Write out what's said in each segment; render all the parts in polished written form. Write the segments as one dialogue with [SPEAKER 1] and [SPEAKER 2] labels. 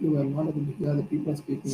[SPEAKER 1] you. I'm not able to hear the people speaking.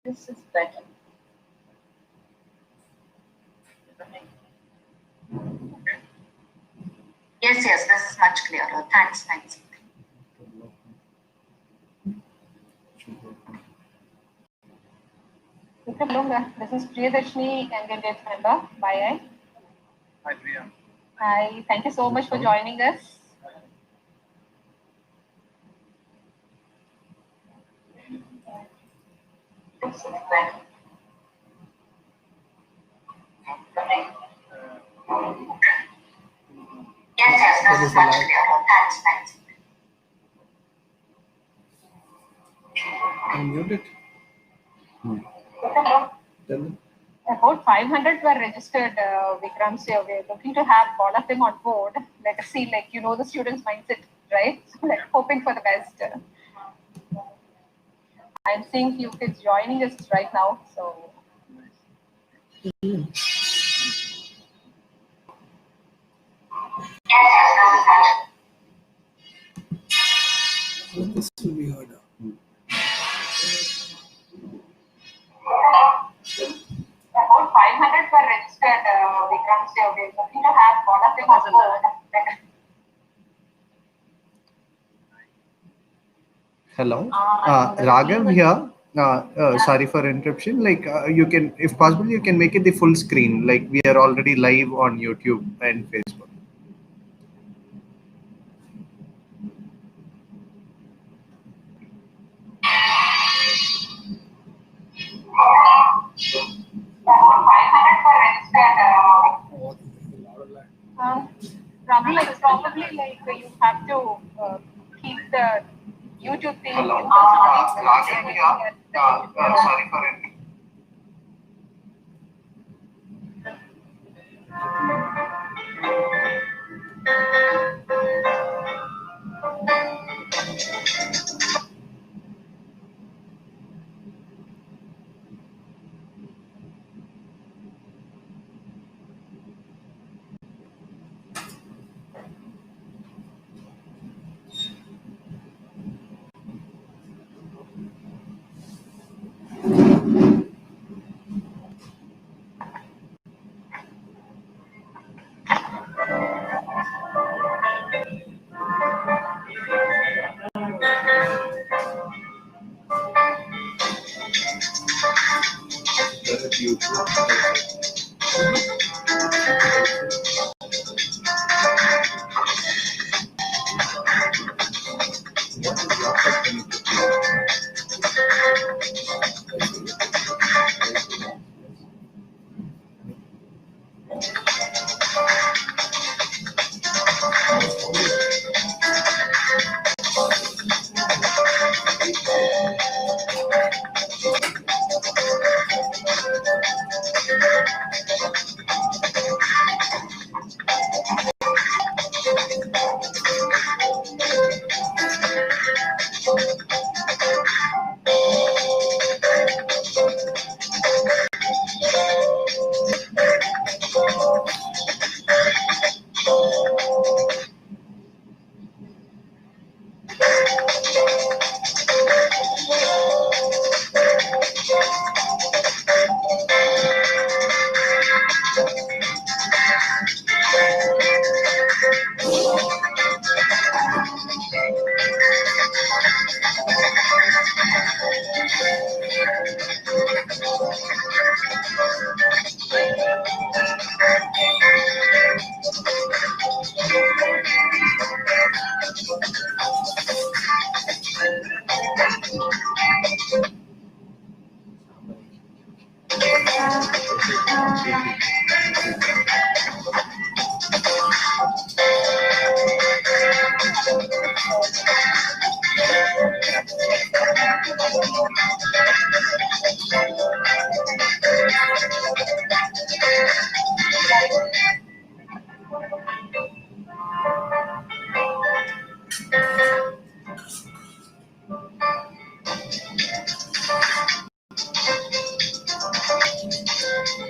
[SPEAKER 2] This is better. Yes, yes, this is much clearer. Thanks, thanks. This is Priyadarshini, candidate member. Bye.
[SPEAKER 3] Hi, Priya.
[SPEAKER 2] Hi, thank you so much for joining us. This is better. Yes, yes, this is much clearer. Thanks, thanks.
[SPEAKER 1] Unmute it. Tell them.
[SPEAKER 2] About 500 were registered, Vikram. So we're looking to have all of them on board. Let us see, like, the students' mindset, right? So, like, hoping for the best. I'm seeing few kids joining us right now. So,
[SPEAKER 1] This will be harder.
[SPEAKER 2] about 500 were registered, Vikram. So we're looking to have all of them on board.
[SPEAKER 4] Hello, Raghav here. Sorry for interruption. Like you can, if possible, you can make it the full screen. Like we are already live on YouTube and Facebook.
[SPEAKER 2] Probably like you have to keep the YouTube thing.
[SPEAKER 4] Hello, Raghav here. Sorry for interruption.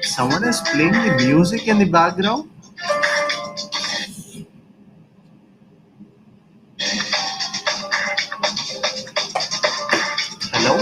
[SPEAKER 4] Someone is playing the music in the background. Hello.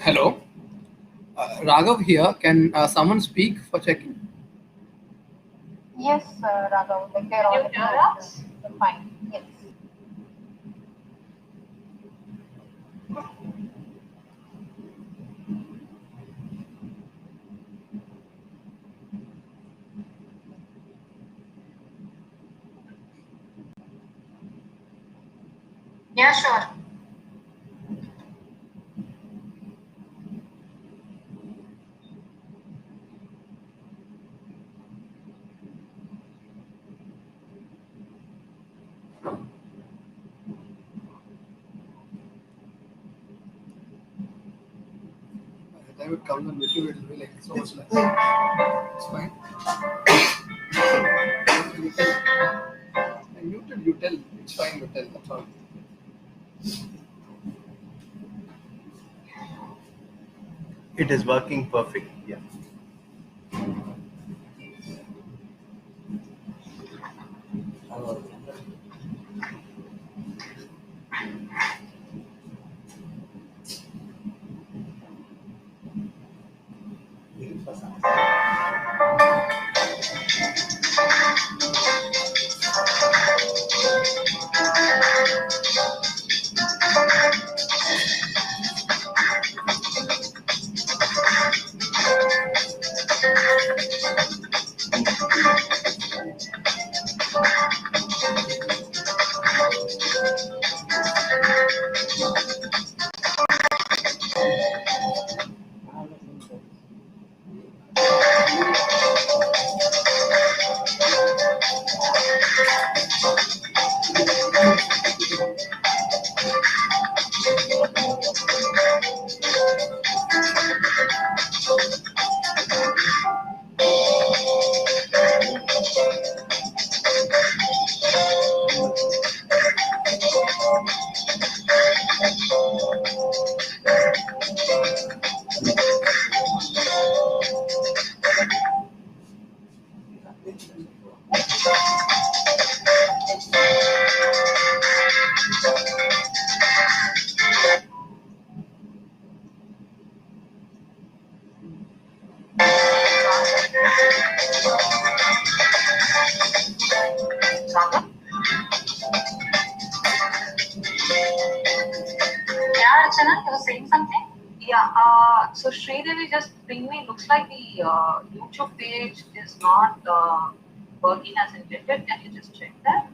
[SPEAKER 1] Hello, Raghav here. Can someone speak for checking?
[SPEAKER 2] Yes, Raghav, like they're all fine. Yes. Yeah, sure.
[SPEAKER 1] By the time it comes on YouTube, it will be like so much less. It's fine. You tell. I muted, you tell. It's fine, you tell. That's all.
[SPEAKER 4] It is working perfect. Yeah.
[SPEAKER 2] Raghav? Yeah, Archana, you were saying something? Yeah, so Sridevi just pinged me. Looks like the YouTube page is not working as intended. Can you just check that?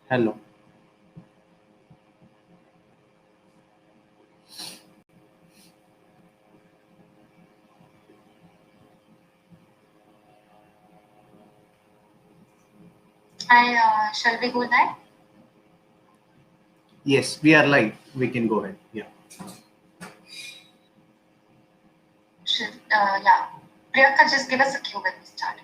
[SPEAKER 4] Hello.
[SPEAKER 2] Shall we go live?
[SPEAKER 4] Yes, we are live. We can go ahead. Yeah.
[SPEAKER 2] Yeah. Priyanka, just give us a cue when we start.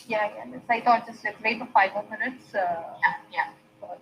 [SPEAKER 3] Yeah, yeah. I thought just let's wait for 5 more minutes.
[SPEAKER 2] Yeah.
[SPEAKER 3] For-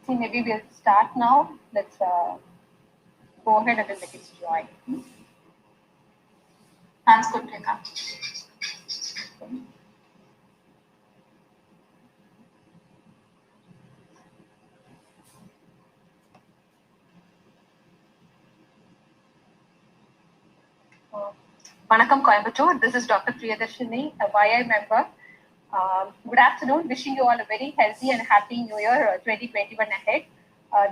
[SPEAKER 3] See, maybe we'll start now. Let's go ahead and let it join.
[SPEAKER 2] Sounds good, Priyanka.
[SPEAKER 3] Vanakkam Coimbatore. This is Dr. Priyadarshini, a YI member. Good afternoon. Wishing you all a very healthy and happy New Year 2021 ahead.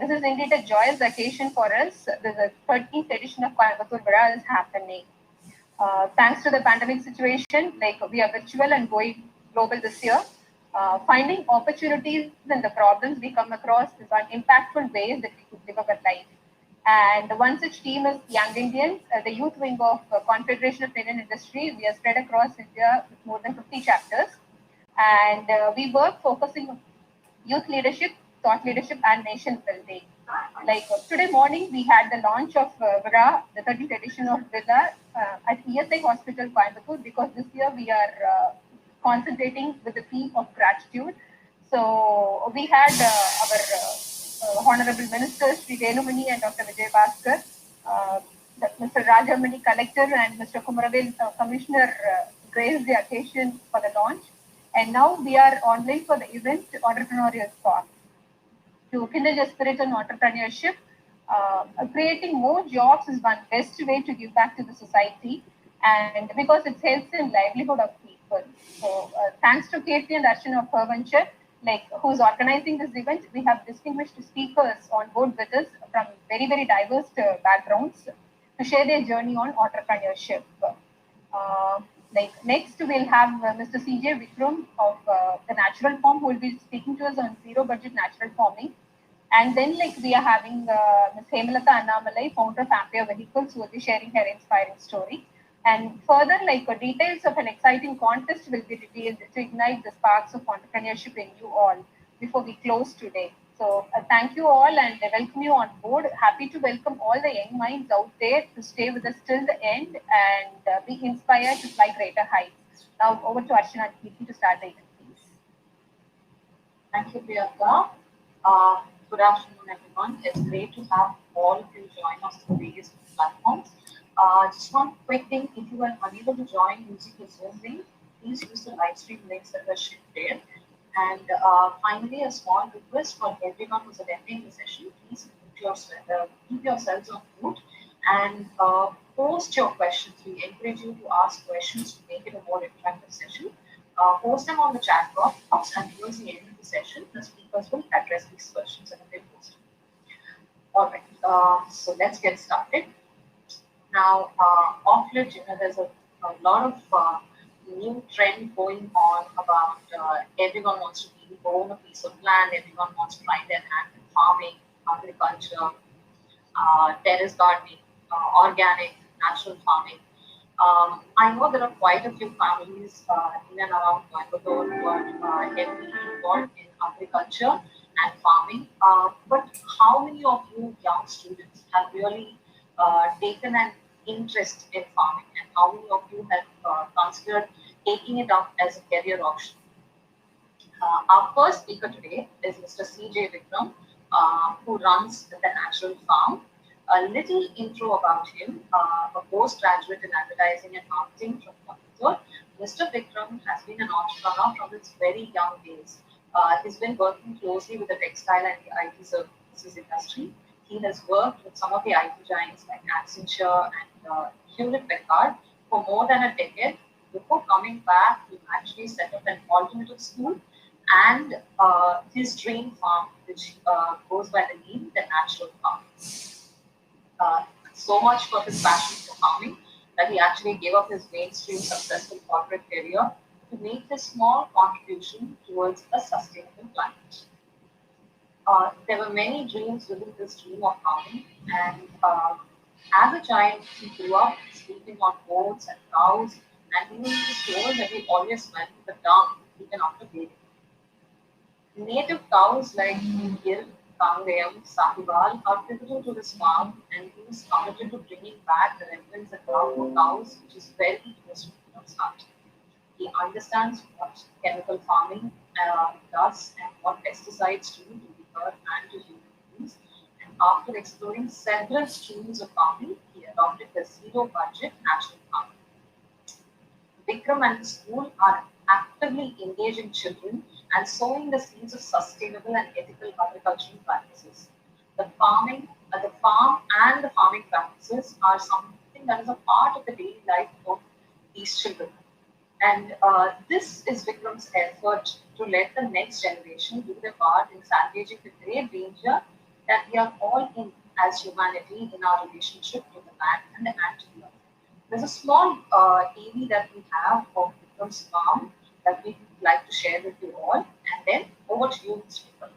[SPEAKER 3] This is indeed a joyous occasion for us. The 13th edition of Coimbatore Vizha is happening. Thanks to the pandemic situation, like we are virtual and going global this year. Finding opportunities and the problems we come across is one impactful ways that we could live our life. And one such team is Young Indians, the youth wing of Confederation of Indian Industry. We are spread across India with more than 50 chapters. And we work focusing on youth leadership, thought leadership, and nation building. Like today morning, we had the launch of Vira, the 30th edition of Vira at ESI Hospital, Coimbatore, because this year we are concentrating with the theme of gratitude. So we had our Honorable Ministers, Sri Venumani and Dr. Vijay Bhaskar, Mr. Rajamani, Collector, and Mr. Kumaravel, Commissioner, graced the occasion for the launch. And now we are online for the event Entrepreneurial Spark. To kindle a spirit on entrepreneurship, creating more jobs is one best way to give back to the society, and because it helps in livelihood of people. So, thanks to Katie and Arshan of Her Venture, like who's organizing this event, we have distinguished speakers on board with us from very, very diverse backgrounds to share their journey on entrepreneurship. Like next, we'll have Mr. CJ Vikram of the Natural Farm, who will be speaking to us on zero budget natural farming. And then, like we are having Ms. Hemalata Annamalai, founder of Ampere Vehicles, who will be sharing her inspiring story. And further, like details of an exciting contest will be revealed to ignite the sparks of entrepreneurship in you all before we close today. So thank you all and welcome you on board. Happy to welcome all the young minds out there to stay with us till the end and be inspired to fly greater heights. Now over to Archana and Kirti to start the event, please.
[SPEAKER 2] Thank you, Priyanka. Good afternoon, everyone. It's great to have all of you join us through various platforms. Just one quick thing, if you are unable to join using the Zoom link, please use the live stream links that were shared there. And finally, a small request for everyone who's attending the session, please keep yourselves on mute and post your questions. We encourage you to ask questions to make it a more interactive session. Post them on the chat box, and towards the end of the session, the speakers will address these questions and they post them. All right, so let's get started. Now, off late, there's a lot of new trend going on about everyone wants to own a piece of land, everyone wants to try their hand in farming, agriculture, terrace gardening, organic, natural farming. I know there are quite a few families in and around Coimbatore who are heavily involved in agriculture and farming. But how many of you young students have really taken an interest in farming, and how many of you have considered taking it up as a career option? Our first speaker today is Mr. C.J. Vikram, who runs the Natural Farm. A little intro about him: a postgraduate in advertising and marketing from Coimbatore. Mr. Vikram has been an entrepreneur from his very young days. He's been working closely with the textile and the IT services industry. He has worked with some of the IT giants like Accenture and Hewlett Packard for more than a decade. Before coming back, he actually set up an alternative school and his dream farm, which goes by the name the Natural Farm. So much for his passion for farming that he actually gave up his mainstream successful corporate career to make his small contribution towards a sustainable planet. There were many dreams within this dream of farming, and as a child, he grew up sleeping on goats and cows, and even he was told that he always smelled the dung even after bathing. Native cows like Gir, Kangayam, Sahibal are pivotal to this farm, and he is committed to bringing back the relevance and love for cows, which is very close to his heart. He understands what chemical farming does and what pesticides do to the earth and to human beings. And after exploring several streams of farming, he adopted the zero budget natural farming. Vikram and his school are actively engaging children and sowing the seeds of sustainable and ethical agricultural practices. The farm and the farming practices are something that is a part of the daily life of these children. And this is Vikram's effort to let the next generation do their part in salvaging the great danger that we are all in as humanity in our relationship to the land and the earth. There's a small TV that we have of Vikram's farm that we'd like to share with you all. And then over to you, Mr. Vikram.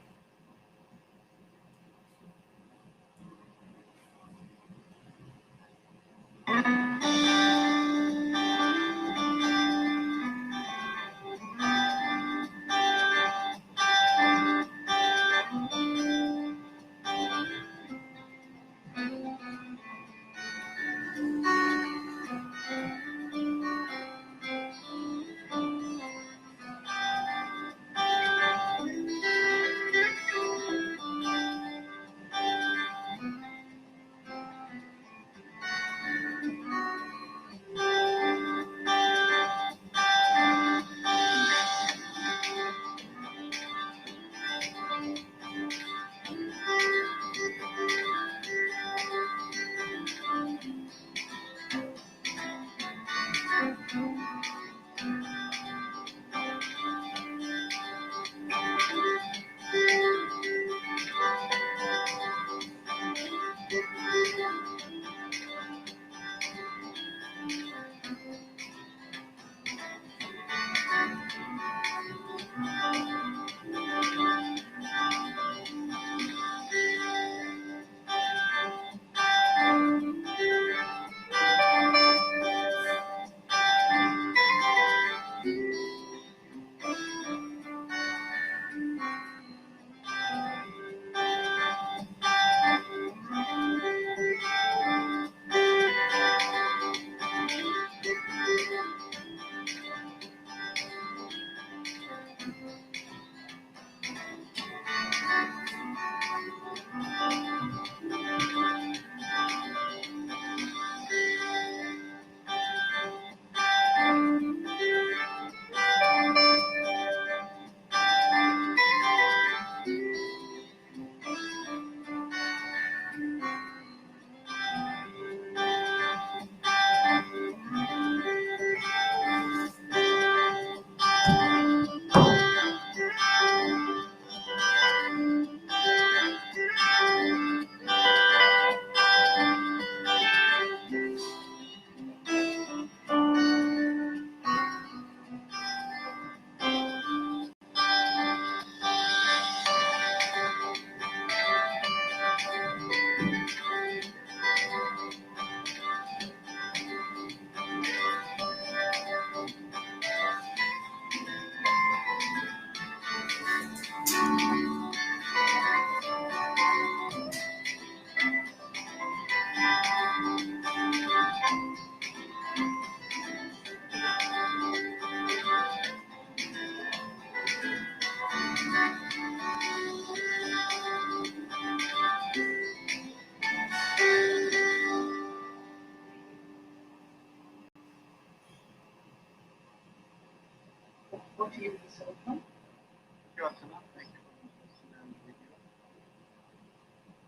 [SPEAKER 3] you with the cell.
[SPEAKER 1] Sure, Archana. Thank you for the introduction and video.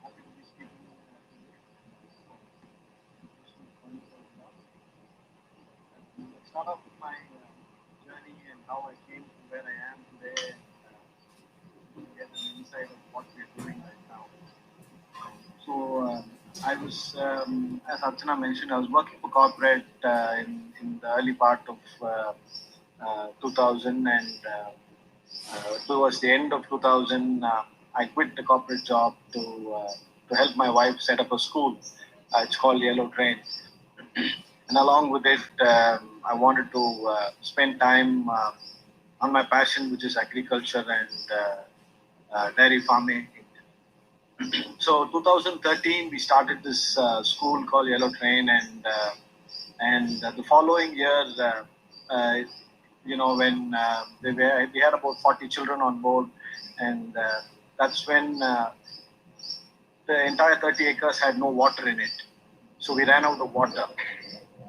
[SPEAKER 1] Happy to be speaking today. Let's start off with my journey and how I came to where I am today, to get an insight of what we're doing right now. So I was, as Archana mentioned, I was working for corporate in the early part of 2000, and towards the end of 2000, I quit the corporate job to help my wife set up a school. It's called Yellow Train, and along with it, I wanted to spend time on my passion, which is agriculture and dairy farming. So 2013, we started this school called Yellow Train, and the following year, when we had about 40 children on board, and that's when the entire 30 acres had no water in it. So we ran out of water.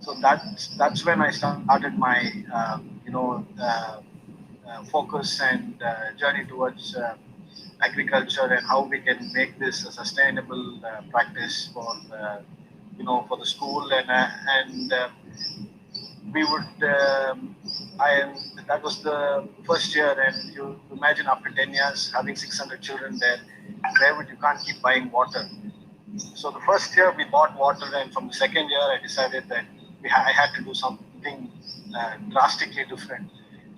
[SPEAKER 1] So that's when I started my focus and journey towards agriculture and how we can make this a sustainable practice for for the school, and we would that was the first year, and you imagine after 10 years having 600 children there, where would you can't keep buying water. So the first year we bought water, and from the second year I decided that I had to do something drastically different.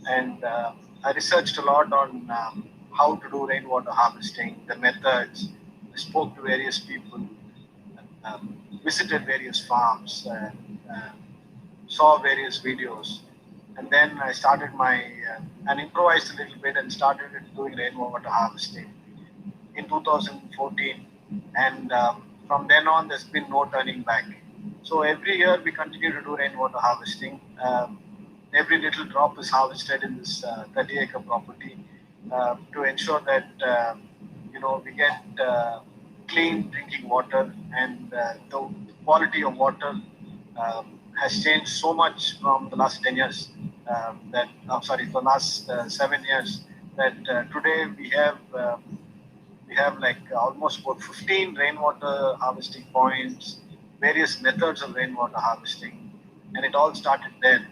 [SPEAKER 1] And I researched a lot on how to do rainwater harvesting, the methods. I spoke to various people, visited various farms, saw various videos. And then I started and improvised a little bit and started doing rainwater harvesting in 2014. And from then on, there's been no turning back. So every year we continue to do rainwater harvesting. Every little drop is harvested in this 30-acre property to ensure that we get clean drinking water, and the quality of water has changed so much from the last 10 years. The last 7 years, that today we have like almost about 15 rainwater harvesting points, various methods of rainwater harvesting, and it all started then.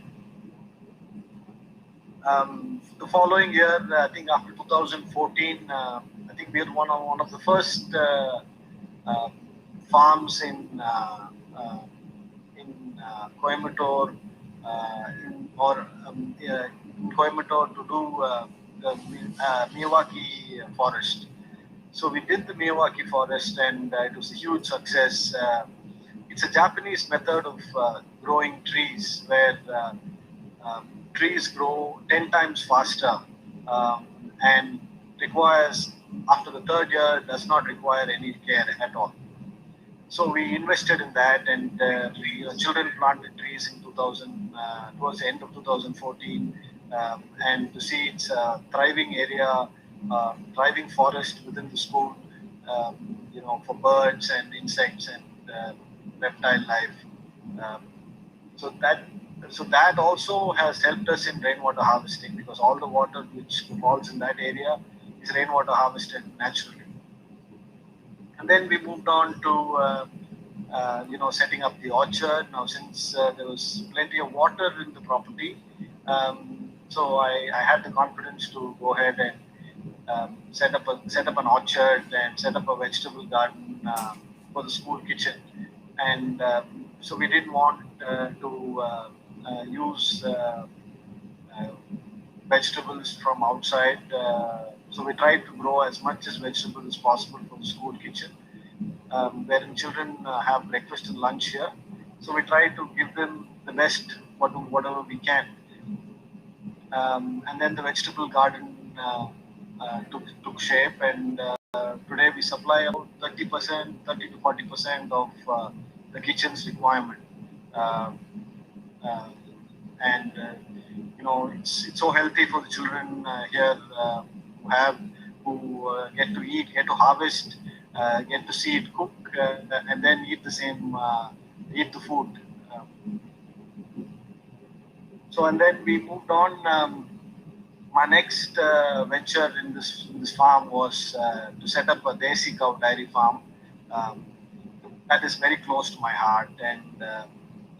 [SPEAKER 1] The following year, I think after 2014, I think we were one of the first farms in Coimbatore, in Coimbatore, to do the Miyawaki forest. So we did the Miyawaki forest, and it was a huge success. It's a Japanese method of growing trees, where trees grow 10 times faster, and requires, after the third year, does not require any care at all. So we invested in that, and children planted trees in 2000, towards the end of 2014, and to see it's a thriving area, thriving forest within the school, for birds and insects and reptile life. So that also has helped us in rainwater harvesting, because all the water which falls in that area is rainwater harvested naturally. And then we moved on to setting up the orchard. Now, since there was plenty of water in the property, so I had the confidence to go ahead and set up an orchard and set up a vegetable garden for the school kitchen. And so we didn't want to use vegetables from outside. So we tried to grow as much as vegetables as possible for the school kitchen, wherein children have breakfast and lunch here. So we try to give them the best, whatever we can. And then the vegetable garden took shape, and today we supply about 30 to 40% of the kitchen's requirement. And it's so healthy for the children here who get to eat, get to harvest, get to see it cook, and then eat the food. So, and then we moved on my next venture in this farm was to set up a desi cow dairy farm. Um, that is very close to my heart, and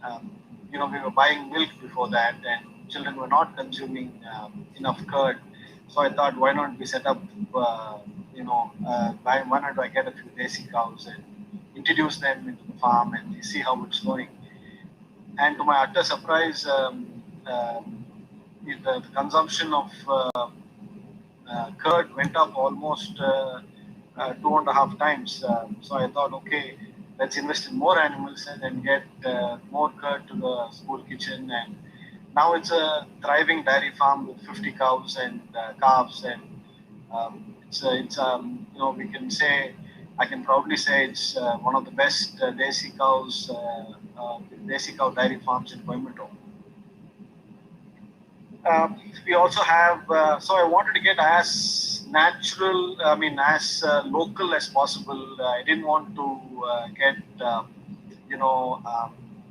[SPEAKER 1] um, we were buying milk before that, and children were not consuming enough curd. So I thought, why not we set up, why not I get a few desi cows and introduce them into the farm and see how it's going. And to my utter surprise, the consumption of curd went up almost 2.5 times. So I thought, okay, let's invest in more animals and then get more curd to the school kitchen. And now it's a thriving dairy farm with 50 cows and calves, and we can say, I can probably say it's one of the best desi cow dairy farms in Coimbatore. We also have, so I wanted to get as natural, as local as possible. I didn't want to get,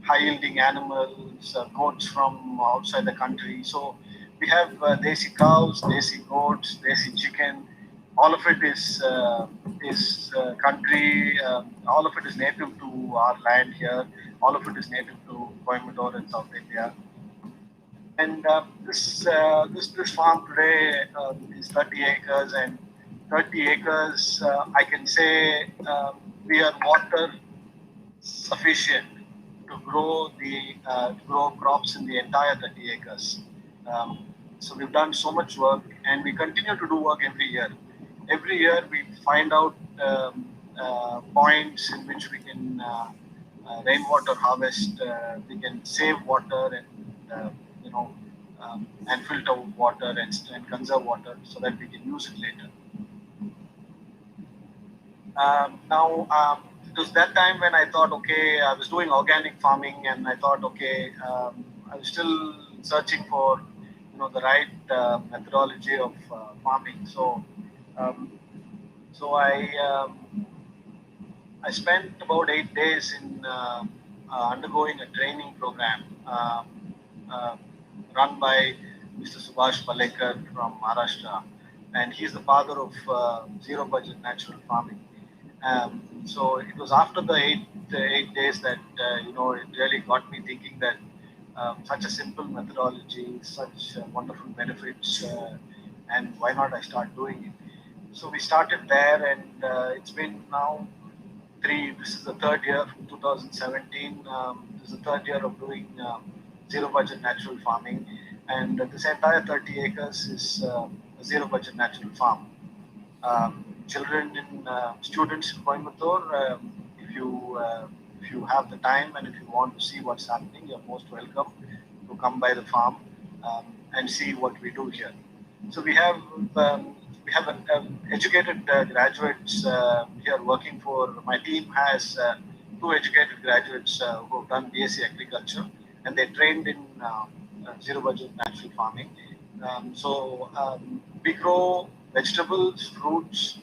[SPEAKER 1] high yielding animals, goats from outside the country. So we have desi cows, desi goats, desi chicken. All of it is country. All of it is native to our land here. All of it is native to Coimbatore and South India. And this farm today is 30 acres, and 30 acres, I can say we are water sufficient to grow crops in the entire 30 acres. So we've done so much work, and we continue to do work every year. Every year we find out points in which we can rainwater harvest. We can save water and filter water and conserve water so that we can use it later. It was that time when I thought, okay, I was doing organic farming, and I thought, okay, I was still searching for the right methodology of farming. So I spent about 8 days in undergoing a training program run by Mr. Subhash Palekar from Maharashtra, and he's the father of zero budget natural farming. So it was after the eight days that it really got me thinking that such a simple methodology, such wonderful benefits, and why not I start doing it? So we started there, and it's been now this is the third year, from 2017. This is the third year of doing zero budget natural farming, and this entire 30 acres is a zero budget natural farm. Students in Coimbatore, if you have the time and if you want to see what's happening, you're most welcome to come by the farm and see what we do here. So we have educated graduates here working for. My team has 2 educated graduates who have done BSc Agriculture, and they trained in zero budget natural farming. We grow vegetables, fruits,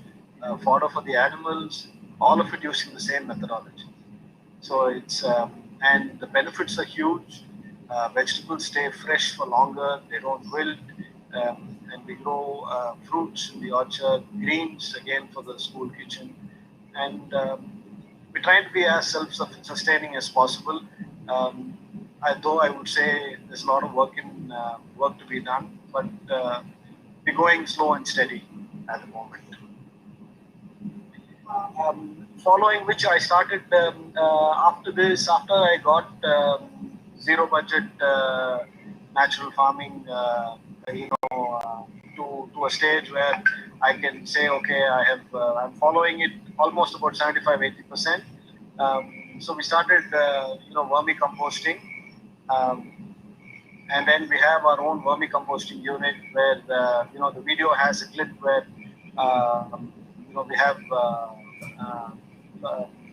[SPEAKER 1] fodder for the animals, all of it using the same methodology. So and the benefits are huge. Vegetables stay fresh for longer, they don't wilt, and we grow fruits in the orchard, greens again for the school kitchen, and we try to be as self-sustaining as possible. Though I would say there's a lot of work to be done, but we're going slow and steady at the moment. Following which I started after I got zero budget natural farming, to a stage where I can say, okay, I'm following it almost about 75-80%. So we started, vermicomposting, and then we have our own vermicomposting unit where the video has a clip where we have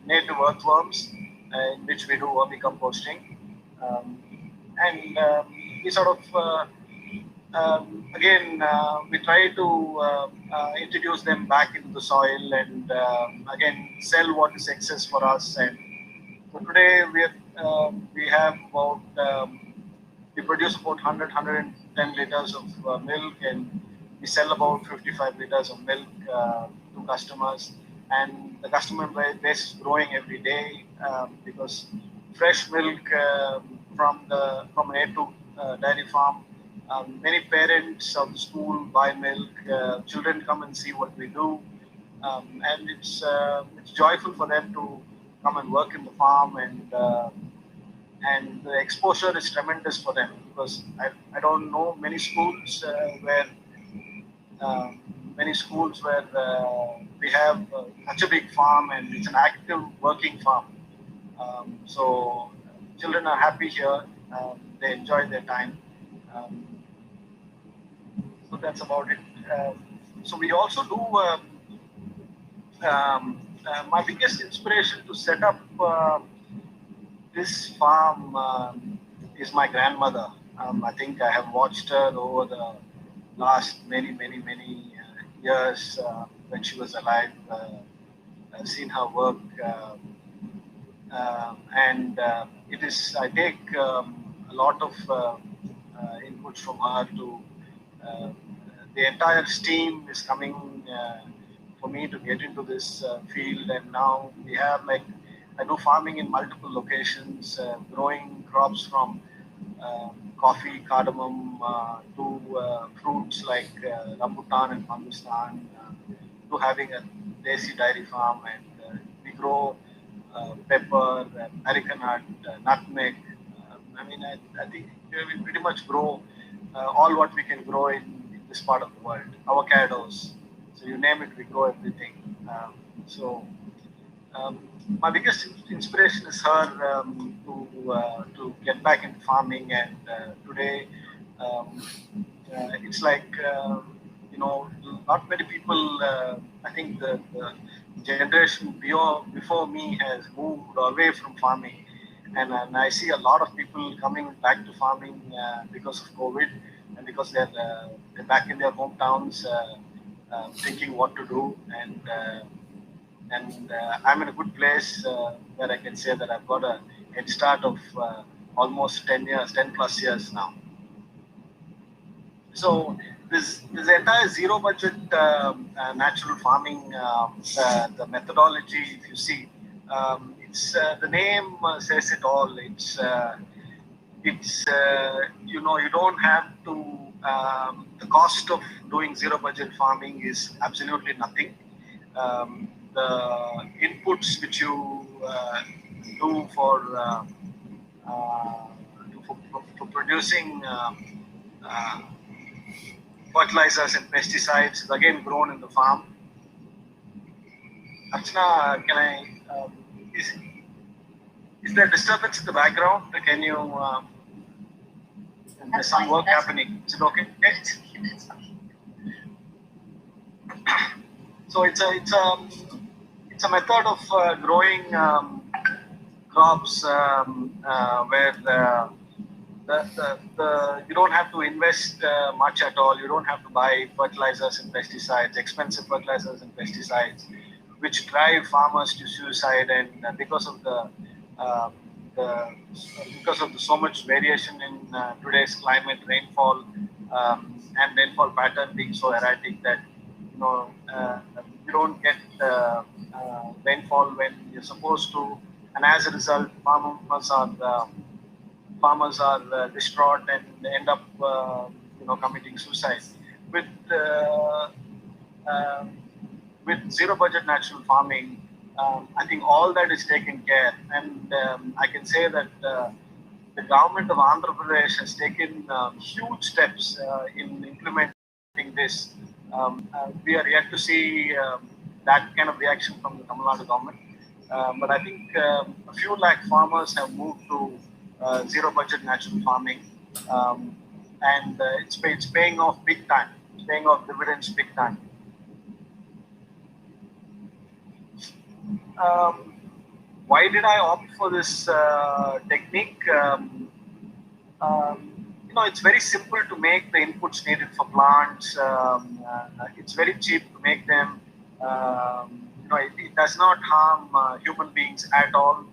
[SPEAKER 1] native earthworms in which we do vermicomposting, and we sort of we try to introduce them back into the soil and again sell what is excess for us. And so today we have about we produce about 100 10 liters of milk, and we sell about 55 liters of milk to customers. And the customer base is growing every day because fresh milk from an A2 dairy farm. Many parents of the school buy milk. Children come and see what we do, and it's joyful for them to come and work in the farm, and the exposure is tremendous for them because I don't know many schools uh, where we have such a big farm and it's an active working farm. So children are happy here. They enjoy their time. Um, so that's about it. So we also do. My biggest inspiration to set up this farm is my grandmother. I think I have watched her over the last many years when she was alive. I've seen her work, and it is. I take a lot of inputs from her to. Uh, the entire steam is coming for me to get into this field, and now we have like I do farming in multiple locations, growing crops from coffee, cardamom to fruits like rambutan and mangustan, to having a desi dairy farm, and we grow pepper, American nut, nutmeg. I think we pretty much grow all what we can grow in this part of the world. Avocados, so you name it, we grow everything. So um, my biggest inspiration is her to get back into farming, and today um, it's like not many people. I think the generation before me has moved away from farming, and I see a lot of people coming back to farming because of COVID, and because they're back in their hometowns, thinking what to do, and I'm in a good place where I can say that I've got a head start of almost 10 years, 10 plus years now. So this entire zero budget natural farming, the methodology, if you see, it's the name says it all. You don't have to. The cost of doing zero budget farming is absolutely nothing. The inputs which you do uh, for producing uh, fertilizers and pesticides is again grown in the farm. Archana, can is there disturbance in the background? Can you? There's some work happening. Is it okay?
[SPEAKER 2] It's fine.
[SPEAKER 1] So it's a method of growing crops where you don't have to invest much at all. You don't have to buy fertilizers and pesticides, expensive fertilizers and pesticides, which drive farmers to suicide. And uh, the because of the so much variation in today's climate, rainfall and rainfall pattern being so erratic that you don't get rainfall when you're supposed to, and as a result, farmers are distraught and end up committing suicide. With uh, um, with zero budget natural farming, I think all that is taken care, and I can say that the government of Andhra Pradesh has taken huge steps in implementing this. We are yet to see that kind of reaction from the Tamil Nadu government. But I think a few lakh farmers have moved to zero budget natural farming, um, and it's paying off big time. It's paying off dividends big time. Um, why did I opt for this technique? It's very simple to make the inputs needed for plants. It's very cheap to make them. It does not harm human beings at all.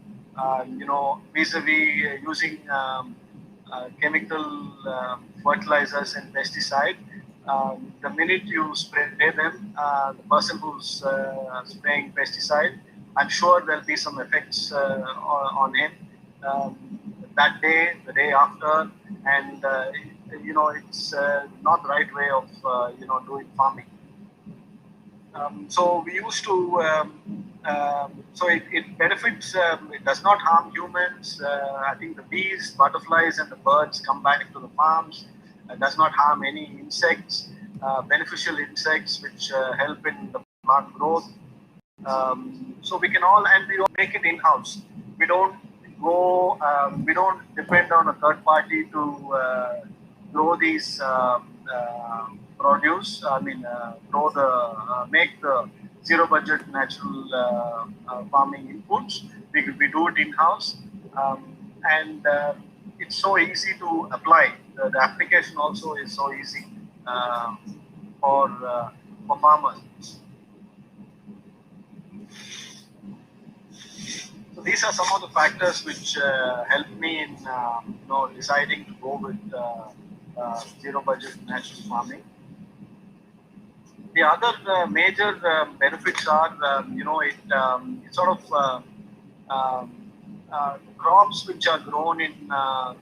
[SPEAKER 1] Vis-a-vis using chemical fertilizers and pesticide. The minute you spray them, the person who's spraying pesticide, I'm sure there'll be some effects on him that day, the day after, and it's not the right way of doing farming. So we used to, so it benefits, it does not harm humans. I think the bees, butterflies, and the birds come back to the farms. It does not harm any insects, beneficial insects which help in the plant growth. So we can all, and we don't make it in-house. We don't we don't depend on a third party to grow these produce. I mean, make the zero budget natural farming inputs. We do it in-house, and it's so easy to apply. The application also is so easy for farmers. So these are some of the factors which helped me in deciding to go with zero budget natural farming. The other major benefits are, it sort of crops which are grown in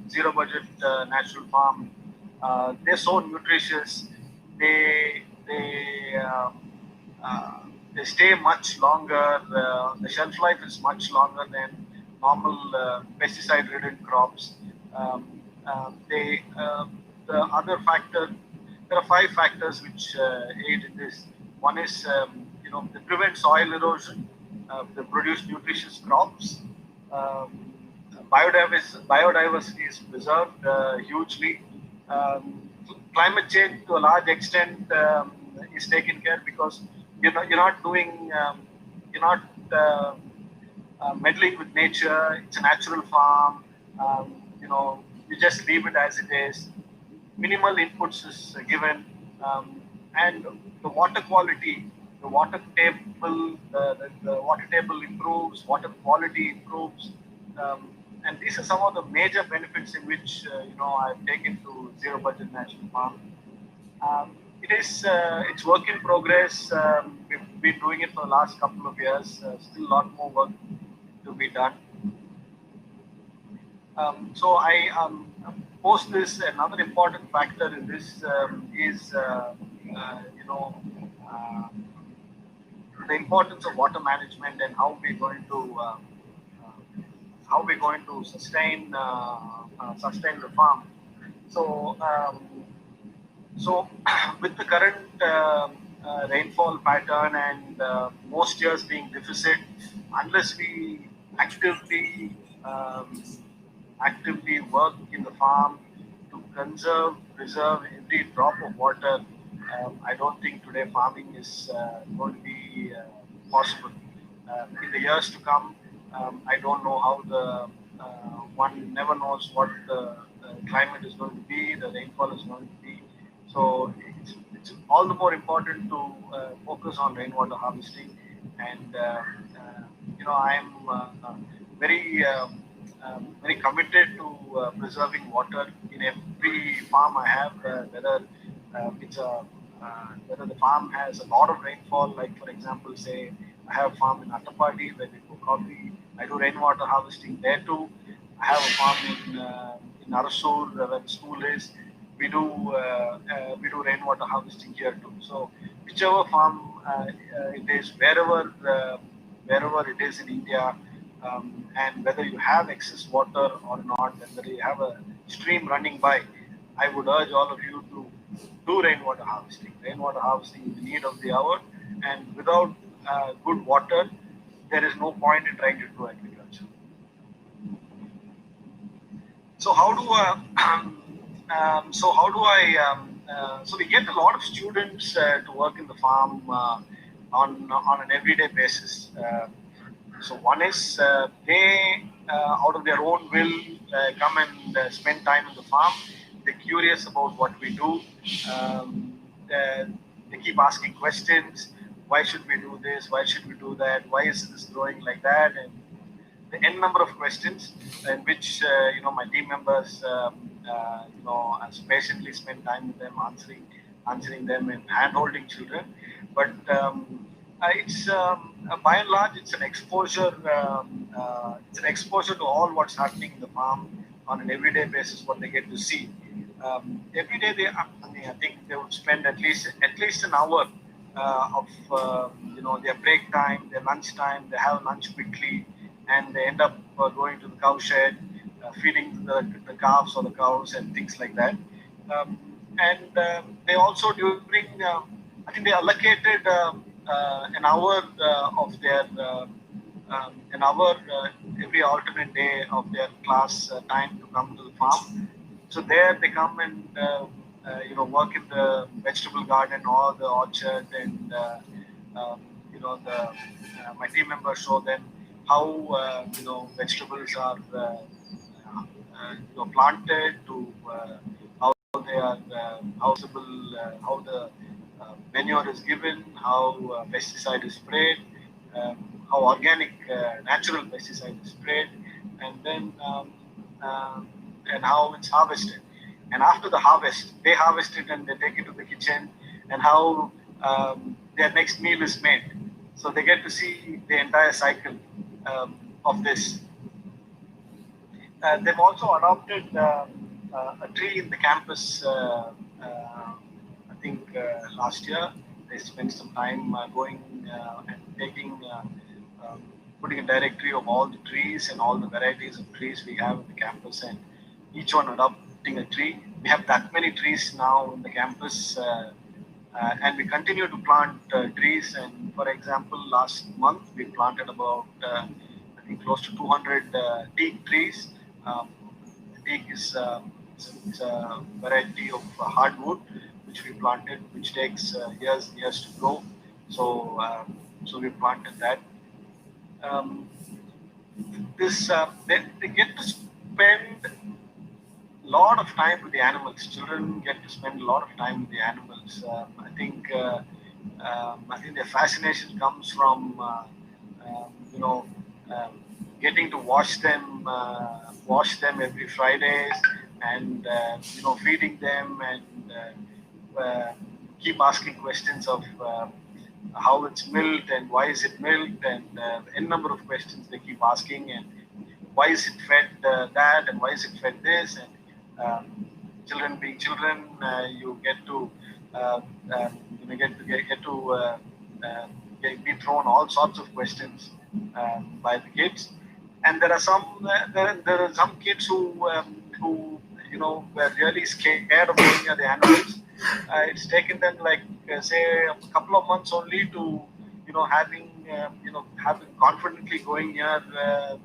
[SPEAKER 1] zero budget natural farm. They're so nutritious. They stay much longer. The shelf life is much longer than normal pesticide-ridden crops. The other factor, there are 5 factors which aid in this. One is, they prevent soil erosion. They produce nutritious crops. Biodiversity is preserved hugely. Climate change to a large extent is taken care because you're not doing, you're not meddling with nature. It's a natural farm. You just leave it as it is. Minimal inputs is given, and the water quality, the water table improves, water quality improves, and these are some of the major benefits in which I've taken to zero budget natural farm. It's work in progress. We've been doing it for the last couple of years. Still a lot more work to be done. So I post this. Another important factor in this is the importance of water management and how we're going to sustain the farm. So with the current rainfall pattern and most years being deficit, unless we actively work in the farm to preserve every drop of water, I don't think today farming is going to be possible. In the years to come, I don't know how one never knows what the climate is going to be, the rainfall is going to be. So it's all the more important to focus on rainwater harvesting. And I'm very committed to preserving water in every farm I have, whether the farm has a lot of rainfall, like for example, say I have a farm in Attapadi where we grow coffee. I do rainwater harvesting there too. I have a farm in Arasur where the school is. We do rainwater harvesting here too. So whichever farm it is, wherever it is in India, and whether you have excess water or not, and whether you have a stream running by, I would urge all of you to do rainwater harvesting. Rainwater harvesting is the need of the hour, and without good water, there is no point in trying to do agriculture. So so we get a lot of students to work in the farm on an everyday basis. So one is they out of their own will come and spend time in the farm. They're curious about what we do. They keep asking questions. Why should we do this? Why should we do that? Why is this growing like that? And the n number of questions in which my team members as patiently spend time with them, answering them and hand-holding children. But it's by and large, it's an exposure. It's an exposure to all what's happening in the farm on an everyday basis. What they get to see every day. I think they would spend at least an hour of their break time, their lunch time. They have lunch quickly, and they end up going to the cow shed, feeding the calves or the cows and things like that. And they also during I think they allocated an hour of their an hour every alternate day of their class time to come to the farm. So there they come and work in the vegetable garden or the orchard, and my team members show them how vegetables are planted, to how they are how how the manure is given, how pesticide is sprayed, how organic natural pesticide is sprayed, and then and how it's harvested. And after the harvest, they harvest it and they take it to the kitchen, and how their next meal is made. So they get to see the entire cycle of this. They've also adopted a tree in the campus. I think last year they spent some time going and putting a directory of all the trees and all the varieties of trees we have in the campus, and each one adopting a tree. We have that many trees now in the campus, and we continue to plant trees. And for example, last month we planted about I think close to 200 teak trees. Teak is it's a variety of hardwood which we planted, which takes years and years to grow. So we planted that. They get to spend a lot of time with the animals. Children get to spend a lot of time with the animals. I think their fascination comes from you know getting to wash them every Fridays, and feeding them, and keep asking questions of how it's milked and why is it milked, and n number of questions they keep asking, and why is it fed that, and why is it fed this. And children being children, you get to be thrown all sorts of questions by the kids. And there are some kids who were really scared of going near the animals. It's taken them like say a couple of months only to having confidently going near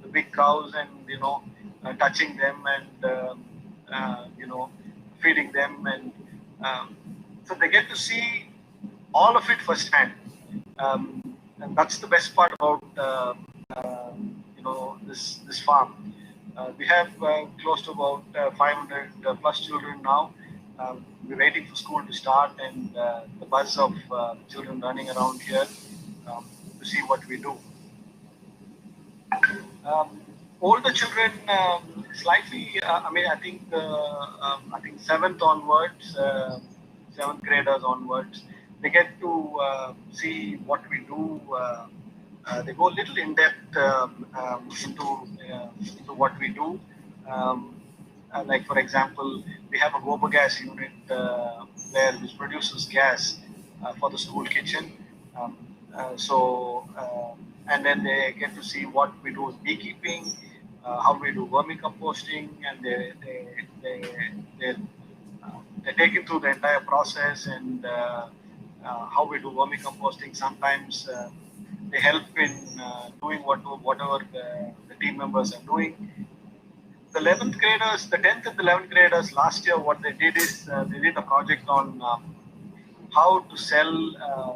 [SPEAKER 1] the big cows, and touching them, and feeding them, and so they get to see all of it firsthand. And that's the best part about this farm. We have close to about 500 plus children now. We're waiting for school to start, and the buzz of children running around here to see what we do. Older children, slightly. I think seventh onwards, seventh graders onwards, they get to see what we do. They go a little in depth into what we do. Like for example, we have a gobar gas unit which produces gas for the school kitchen. And then they get to see what we do with beekeeping, how we do vermicomposting, and they're taken through the entire process, and how we do vermicomposting. Sometimes they help in doing whatever the team members are doing. The 11th graders, the 10th and the 11th graders last year, what they did is they did a project on how to sell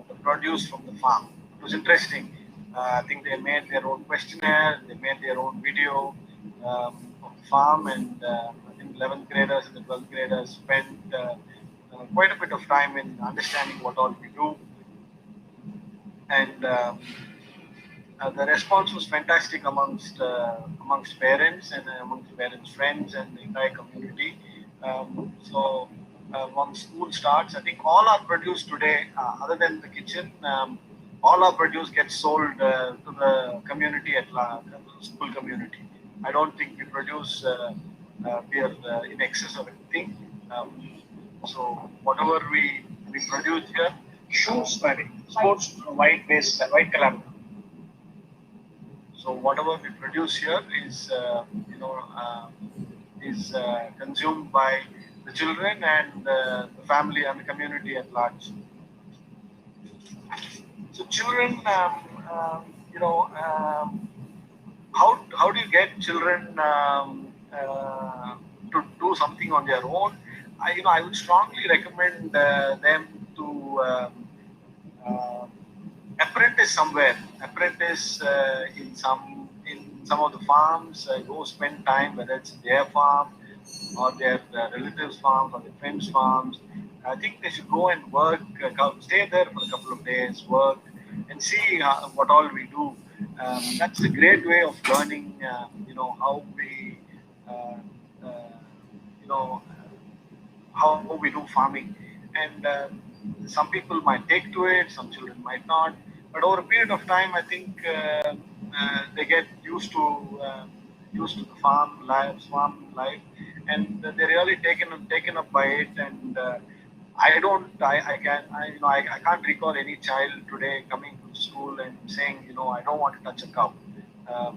[SPEAKER 1] the produce from the farm. It was interesting. I think they made their own questionnaire, they made their own video of the farm, and I think 11th graders and the 12th graders spent quite a bit of time in understanding what all we do. And the response was fantastic amongst parents, and amongst parents' friends and the entire community. Once school starts, I think all our produce today, other than the kitchen, all our produce gets sold to the community the school community. I don't think we produce beer in excess of anything. So whatever we produce here, shoes, maybe sports white base, white color. So whatever we produce here is consumed by the children and the family and the community at large. So children, you know, how do you get children to do something on their own? I would strongly recommend them to uh, apprentice somewhere, apprentice in some of the farms, go spend time, whether it's their farm or their relatives' farms or their friends' farms. I think they should go and work, stay there for a couple of days, work, and see what all we do. That's a great way of learning, how we, uh, uh, you know, how we do farming. And some people might take to it, some children might not. But over a period of time, I think they get used to the farm life, and they're really taken up by it. And I don't, I can, I can't recall any child today coming to school and saying, I don't want to touch a cow,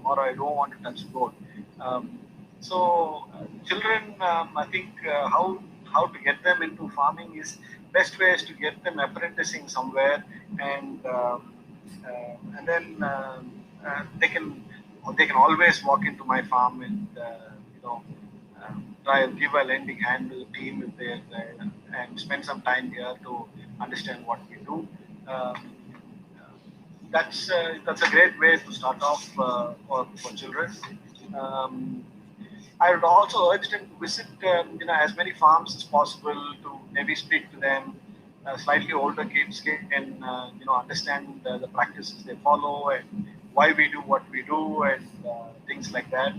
[SPEAKER 1] or I don't want to touch a goat. Um, Children, I think how to get them into farming is best way is to get them apprenticing somewhere, and then they can always walk into my farm and try and give a lending hand to the team if they're there, and spend some time here to understand what we do. Um, that's a great way to start off for children. Um, I would also urge them to visit as many farms as possible to maybe speak to them. Slightly older kids can understand the practices they follow and why we do what we do, and things like that.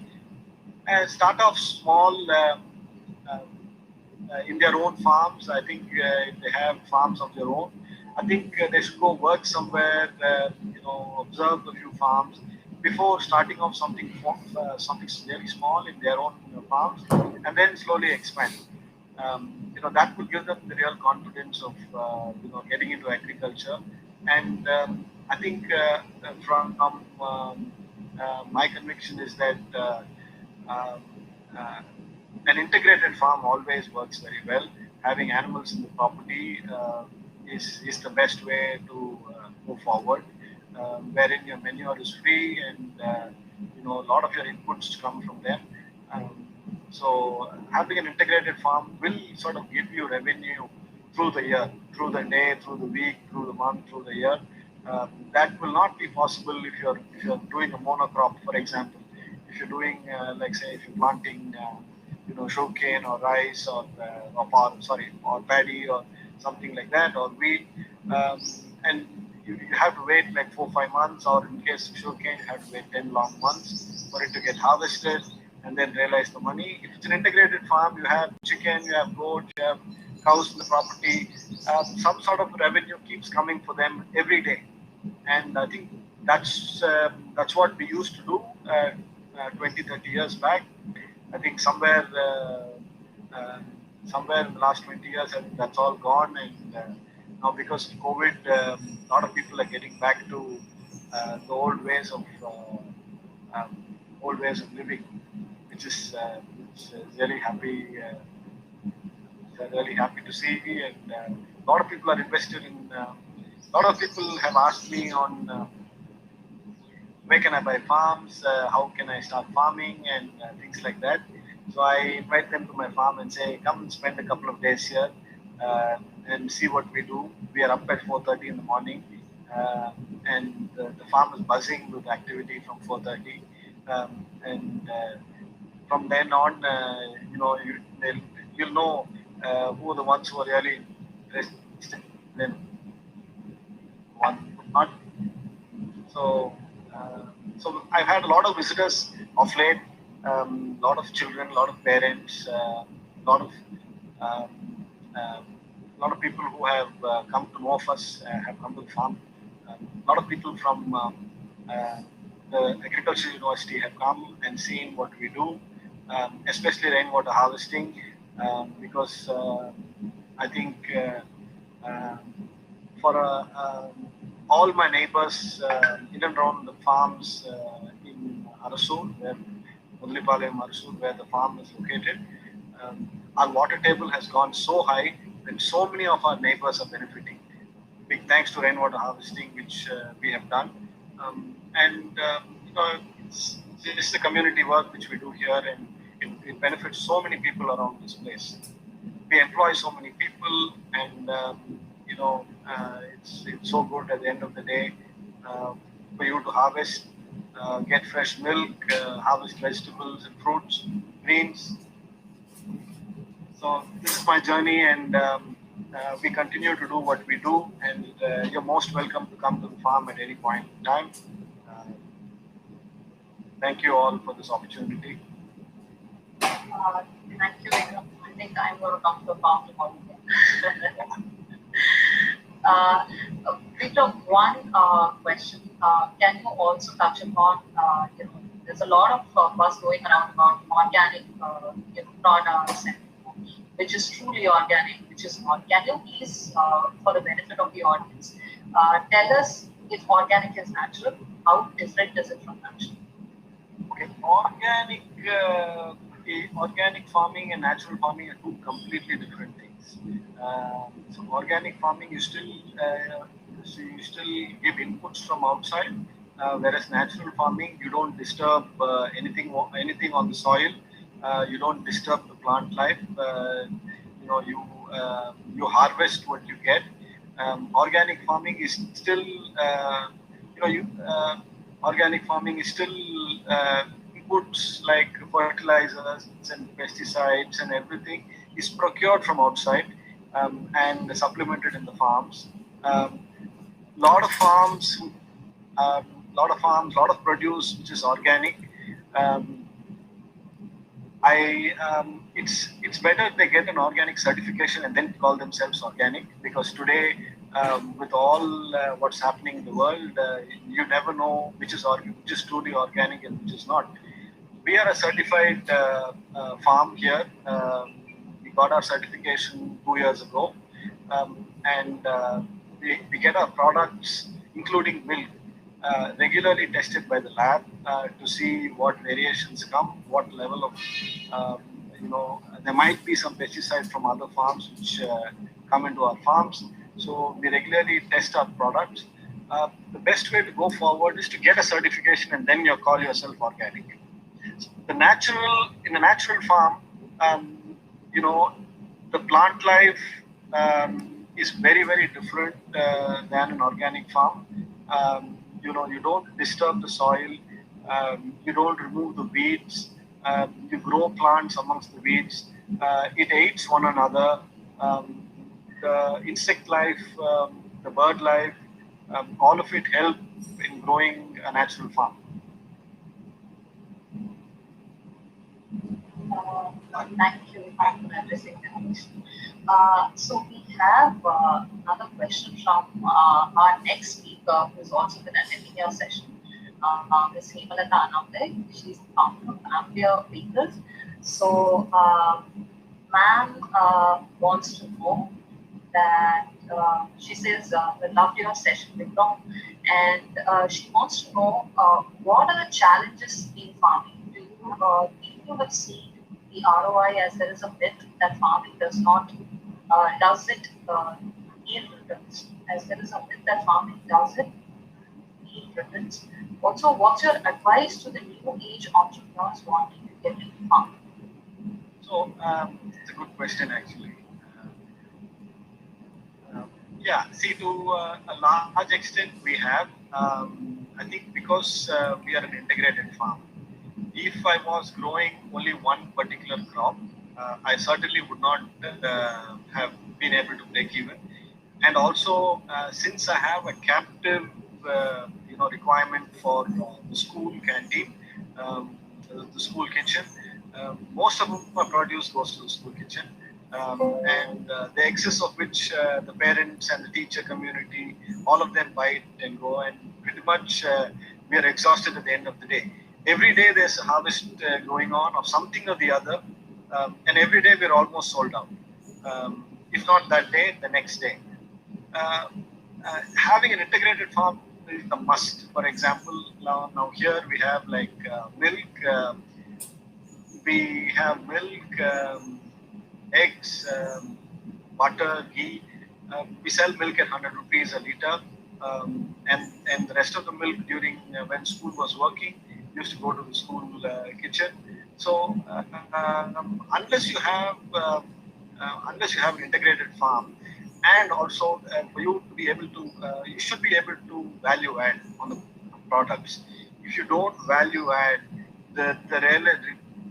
[SPEAKER 1] And start off small uh, in their own farms. I think if they have farms of their own, I think they should go work somewhere, observe a few farms before starting off something really small in their own farms, and then slowly expand. That will give them the real confidence of getting into agriculture. And I think from my conviction is that um, uh, an integrated farm always works very well. Having animals in the property is the best way to move forward, wherein your manure is free, and a lot of your inputs come from them. Um, so having an integrated farm will sort of give you revenue through the year, through the day, through the week, through the month, through the year. That will not be possible if you're doing a monocrop, for example. If you're doing, like say, if you're planting, sugarcane or rice or paddy or something like that, or wheat, um, and you have to wait like 4 5 months, or in case of sugarcane, you have to wait 10 long months for it to get harvested and then realize the money. If it's an integrated farm, you have chicken, you have goat, you have cows in the property. Some sort of revenue keeps coming for them every day, and I think that's what we used to do 20 30 years back. I think somewhere in the last 20 years, I think that's all gone. And now, because of COVID, a lot of people are getting back to the old ways of living, which is really happy. Really happy to see, and a lot of people are invested in. A lot of people have asked me on where can I buy farms, how can I start farming, and things like that. So I invite them to my farm and say, come and spend a couple of days here uh, and see what we do. We are up at 4:30 in the morning, uh, and the farm is buzzing with activity from 4:30, and from then on, you'll know who are the ones who are really interested in one, not. So, so I've had a lot of visitors of late, a lot of children, a lot of parents. lot of um, lot of people who have come to know of us have come to the farm. A lot of people from uh, the agriculture university have come and seen what we do, especially rainwater harvesting, because I think uh, for all my neighbors in and around the farms in Arasur, where Mudlipalayam, Arasur, where the farm is located, our water table has gone so high that so many of our neighbors are benefiting. Big thanks to rainwater harvesting, which we have done. It's just the community work which we do here, and it benefits so many people around this place. We employ so many people, and it's so good at the end of the day uh, for you to harvest, get fresh milk, harvest vegetables and fruits, greens. So this is my journey, and we continue to do what we do. And you're most welcome to come to the farm at any point in time. Uh, Thank you all for this opportunity.
[SPEAKER 2] Thank you, Vikram. I think I'm going to come to the farm tomorrow. uh, Vikram, one question. Can you also touch upon, there's a lot of buzz going around about organic products and which is truly organic, which is not. Can you please, for the benefit of the audience, tell us if organic is natural, how different is it from natural?
[SPEAKER 1] Okay, organic farming and natural farming are two completely different things. So organic farming, you still give inputs from outside, whereas natural farming, you don't disturb anything on the soil. You don't disturb the plant life. You know, you harvest what you get. Organic farming is still, you know, you organic farming is still inputs like fertilizers and pesticides and everything is procured from outside and supplemented in the farms. Lot of farms, lot of produce which is organic. Um, it's better they get an organic certification and then call themselves organic, because today with all what's happening in the world, you never know which is truly organic and which is not. We are a certified farm here. We got our certification 2 years ago, and we get our products, including milk, regularly tested by the lab to see what variations come, what level of, there might be some pesticides from other farms which come into our farms. So we regularly test our products. The best way to go forward is to get a certification and then you call yourself organic. In the natural farm, the plant life is very, very different than an organic farm. You don't disturb the soil, you don't remove the weeds, you grow plants amongst the weeds, it aids one another. The insect life, the bird life, all of it help in growing a natural farm.
[SPEAKER 2] Thank you for addressing the question. So we have another question from our next speaker, who's also been attending your session, Ms. Hemalata Anande. She's the founder of Ambia Bakers. So, ma'am wants to know that she says, we loved your session, Vikram, and she wants to know what are the challenges in farming? Do you have seen the ROI, as there is a myth that farming does it yield returns, as there is a myth that farming does it yield returns. Also, what's your advice to the new age entrepreneurs wanting to get into farming?
[SPEAKER 1] So it's a good question actually. See, to a large extent we have. I think because we are an integrated farm. If I was growing only one particular crop, I certainly would not have been able to break even. And also, since I have a captive, requirement for the school canteen, the school kitchen, Most of our produce goes to the school kitchen, and the excess of which the parents and the teacher community, all of them buy it and go, and pretty much we are exhausted at the end of the day. Every day there's a harvest going on of something or the other, and every day we're almost sold out. If not that day, the next day. Uh, Having an integrated farm is a must. For example, now here we have like milk. We have milk, eggs, butter, ghee. We sell milk at 100 rupees a liter, and the rest of the milk during when school was working used to go to the school kitchen. So unless you have an integrated farm, and also for you to be able to, you should be able to value add on the products. If you don't value add,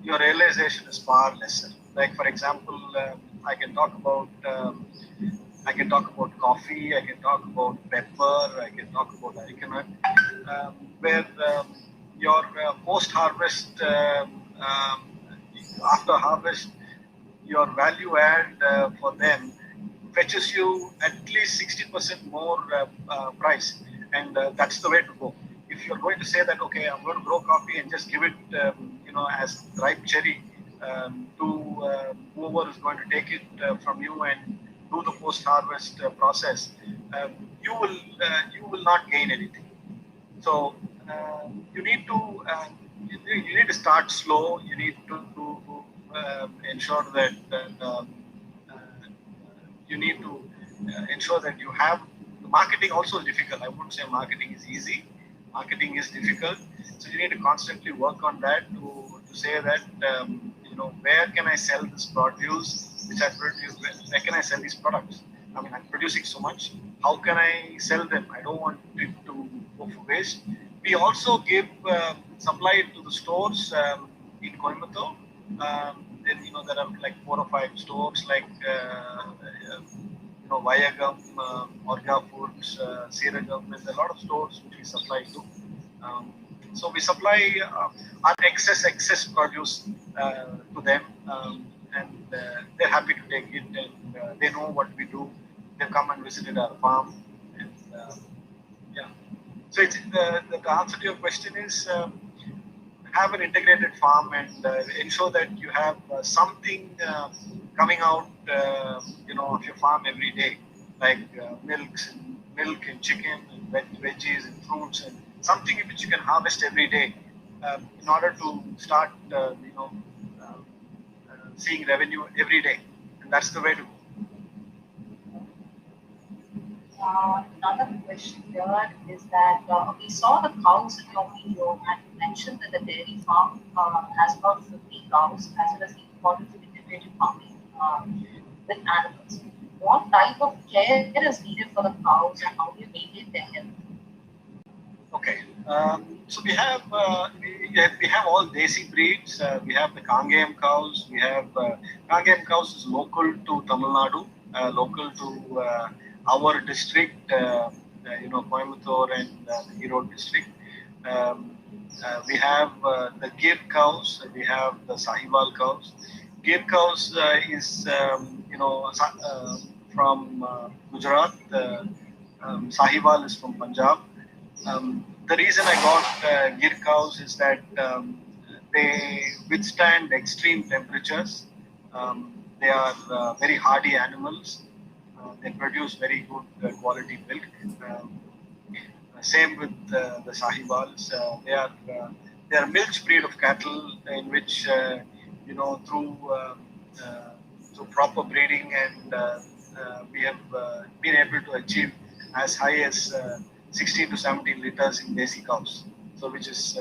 [SPEAKER 1] your realization is far lesser. Like for example, I can talk about coffee, I can talk about pepper, I can talk about arecanut, where your post-harvest, after harvest, your value add for them fetches you at least 60% more price, and that's the way to go. If you're going to say that, okay, I'm going to grow coffee and just give it, as ripe cherry to whoever is going to take it from you and do the post-harvest process, you will not gain anything. So you need to start slow. You need to ensure that uh, you need to ensure that you have marketing also is difficult. I wouldn't say marketing is easy. Marketing is difficult, so you need to constantly work on that to say that where can I sell this produce which I produce? Where can I sell these products? I mean, I'm producing so much. How can I sell them? I don't want it to go for waste. We also give supply it to the stores in Coimbatore. Then there are like 4 or 5 stores like Vayagam, Orga Foods, Siragam, and a lot of stores which we supply to. So we supply our excess produce to them, and they're happy to take it, and they know what we do. They come and visited our farm, and yeah. So it's, the answer to your question is have an integrated farm and ensure that you have something coming out, of your farm every day, like milk and chicken and veggies and fruits and something which you can harvest every day in order to start, seeing revenue every day, and that's the way to go.
[SPEAKER 2] Another question here is that we saw the cows in your video and you mentioned that the dairy farm has about 50 cows as well as the importance of integrated farming with animals. What type of care is needed for the cows and how do you maintain their health?
[SPEAKER 1] Okay, so we have all desi breeds. We have the Kangayam cows. We have Kangayam cows is local to Tamil Nadu, local to our district, Coimbatore and the Erode district. We have the Gir cows. We have the Sahiwal cows. Gir cows is from Gujarat. Sahiwal is from Punjab. The reason I got Gir cows is that they withstand extreme temperatures. They are very hardy animals. They produce very good quality milk. Same with the Sahiwals. They are milk breed of cattle in which through proper breeding, and we have been able to achieve as high as 16 to 17 liters in desi cows. So which is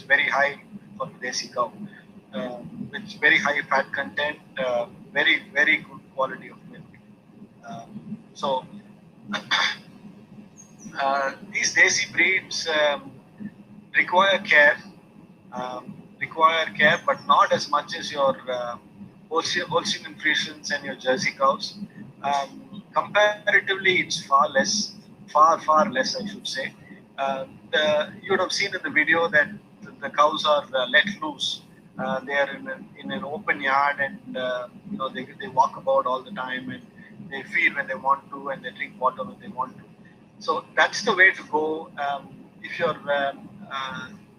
[SPEAKER 1] very high for the desi cow, with very high fat content, very very good quality of milk. So these desi breeds require care, but not as much as your Holstein Friesians and your Jersey cows. Comparatively, it's far less, I should say. You would have seen in the video that the cows are let loose They are in an open yard, and they walk about all the time, and they feed when they want to, and they drink water when they want to. So that's the way to go. If you're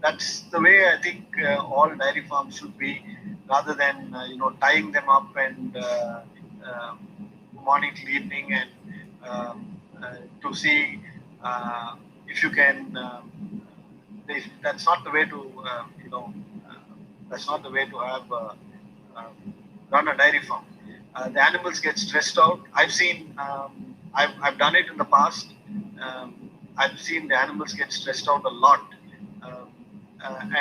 [SPEAKER 1] That's the way I think all dairy farms should be, rather than tying them up and uh, morning till evening, and to see if you can. That's not the way to uh, that's not the way to have uh, run a dairy farm. The animals get stressed out. I've done it in the past. I've seen the animals get stressed out a lot, um,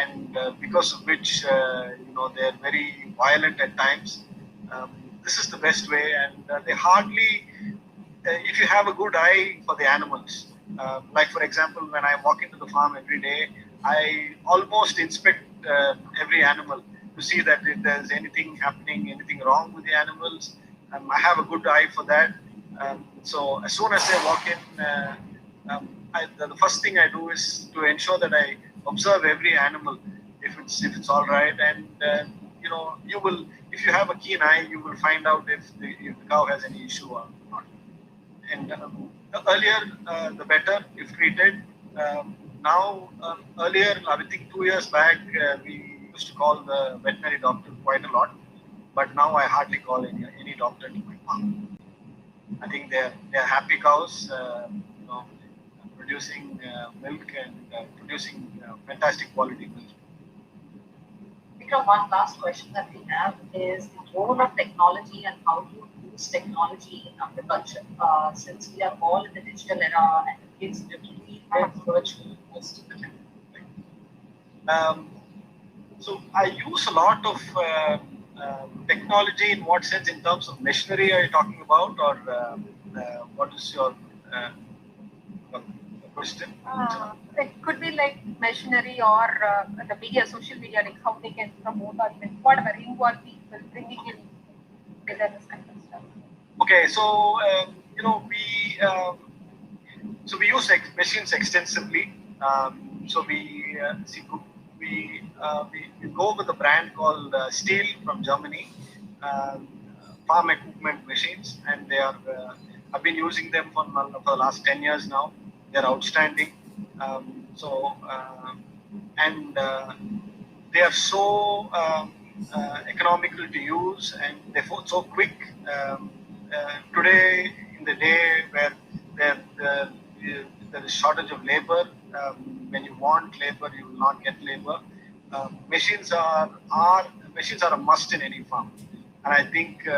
[SPEAKER 1] and because of which they're very violent at times. Um, this is the best way, and they hardly if you have a good eye for the animals, like for example, when I walk into the farm every day, I almost inspect every animal to see that if there's anything happening, anything wrong with the animals. I have a good eye for that. So as soon as I walk in, the first thing I do is to ensure that I observe every animal if it's all right, and you will if you have a keen eye, you will find out if the cow has any issue or not. And the earlier, the better if treated. Now, earlier, I think 2 years back, we used to call the veterinary doctor quite a lot, but now I hardly call any doctor to my farm. I think they're happy cows, producing milk and producing fantastic quality milk.
[SPEAKER 2] Vikram, one last question that we have is the role of technology and how you use technology in agriculture. Since we are all in the digital era and the kids literally live virtual most of the time.
[SPEAKER 1] Um, so I use a lot of technology. In what sense? In terms of machinery, are you talking about, or what is your question?
[SPEAKER 3] It could be like machinery or the media, social media, like how they can promote or even whatever, involve people, bringing in together, this kind of stuff.
[SPEAKER 1] Okay, so we use machines extensively. So we go with a brand called Steel from Germany, um, farm equipment machines, and they are. I've been using them for the last 10 years now. They're outstanding. So and they are so economical to use, and they're so quick. Today, in the day where there, there, there is shortage of labor, when you want labor, you will not get labor. Machines are a must in any farm, and I think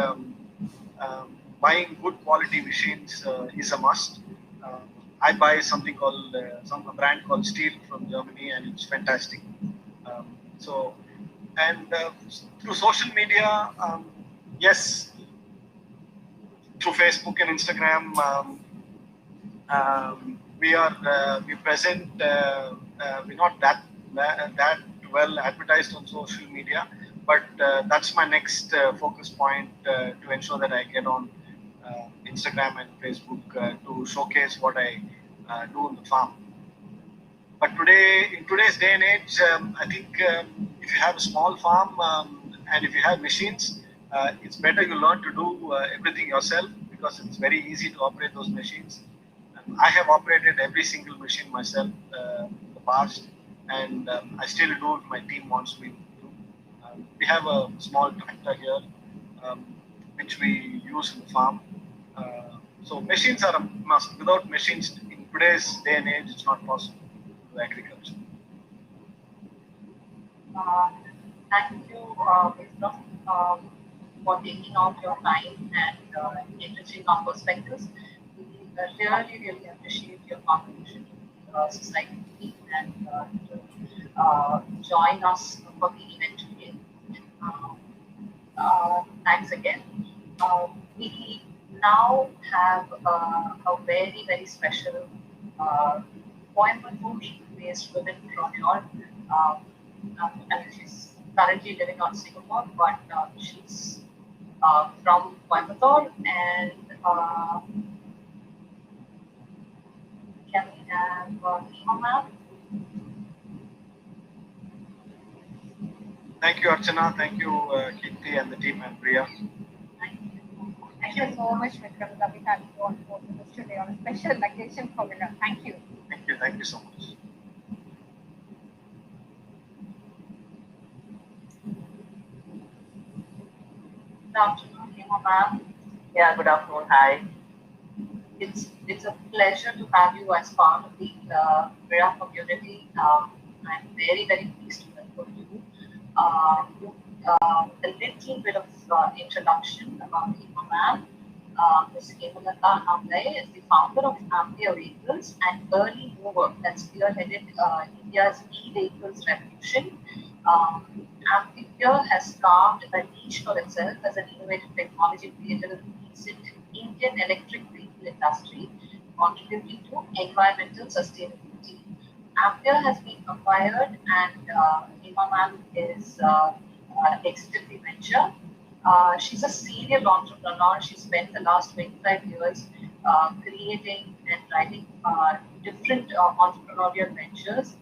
[SPEAKER 1] buying good quality machines is a must. Uh, I buy something called a brand called Steel from Germany, and it's fantastic. So, and through social media, yes, through Facebook and Instagram, we present. We're not that well advertised on social media, but that's my next focus point to ensure that I get on Instagram and Facebook to showcase what I do on the farm. But in today's day and age, I think if you have a small farm and if you have machines, it's better you learn to do everything yourself, because it's very easy to operate those machines. I have operated every single machine myself in the past, and I still do if my team wants me to. We have a small tractor here, um, which we use in the farm. So machines are a must. Without machines in today's day and age, it's not possible to agriculture.
[SPEAKER 2] Uh, Thank you, Vikram, for taking out your time and enriching our perspectives. We really appreciate your contribution to the society and to join us for the event today. Uh, Thanks again. We now have very special uh, Coimbatore-based women from your. And she's currently living on Singapore, but she's from Coimbatore. And can we have Neha ma'am?
[SPEAKER 1] Thank you, Archana. Thank you, Kirti and the team and Priya.
[SPEAKER 3] Thank you so much, Vikram. Lovely having you on board with us today on a special occasion for Winner. Thank you.
[SPEAKER 1] Thank you. Thank you so much.
[SPEAKER 2] Good afternoon, Hema ma'am.
[SPEAKER 5] Yeah, good afternoon. Hi.
[SPEAKER 2] It's a pleasure to have you as part of the Vira community. I'm very pleased to welcome you. A little bit of introduction about Hema ma'am. Ms. Hemalata Amle is the founder of Ampere Vehicles and early mover that spearheaded India's e-vehicles revolution. Ampere has carved a niche for itself as an innovative technology creator in the recent Indian electric vehicle industry, contributing to environmental sustainability. Ampere has been acquired, and Hema ma'am is exited the venture. She's a serial entrepreneur. She spent the last 25 years creating and driving different entrepreneurial ventures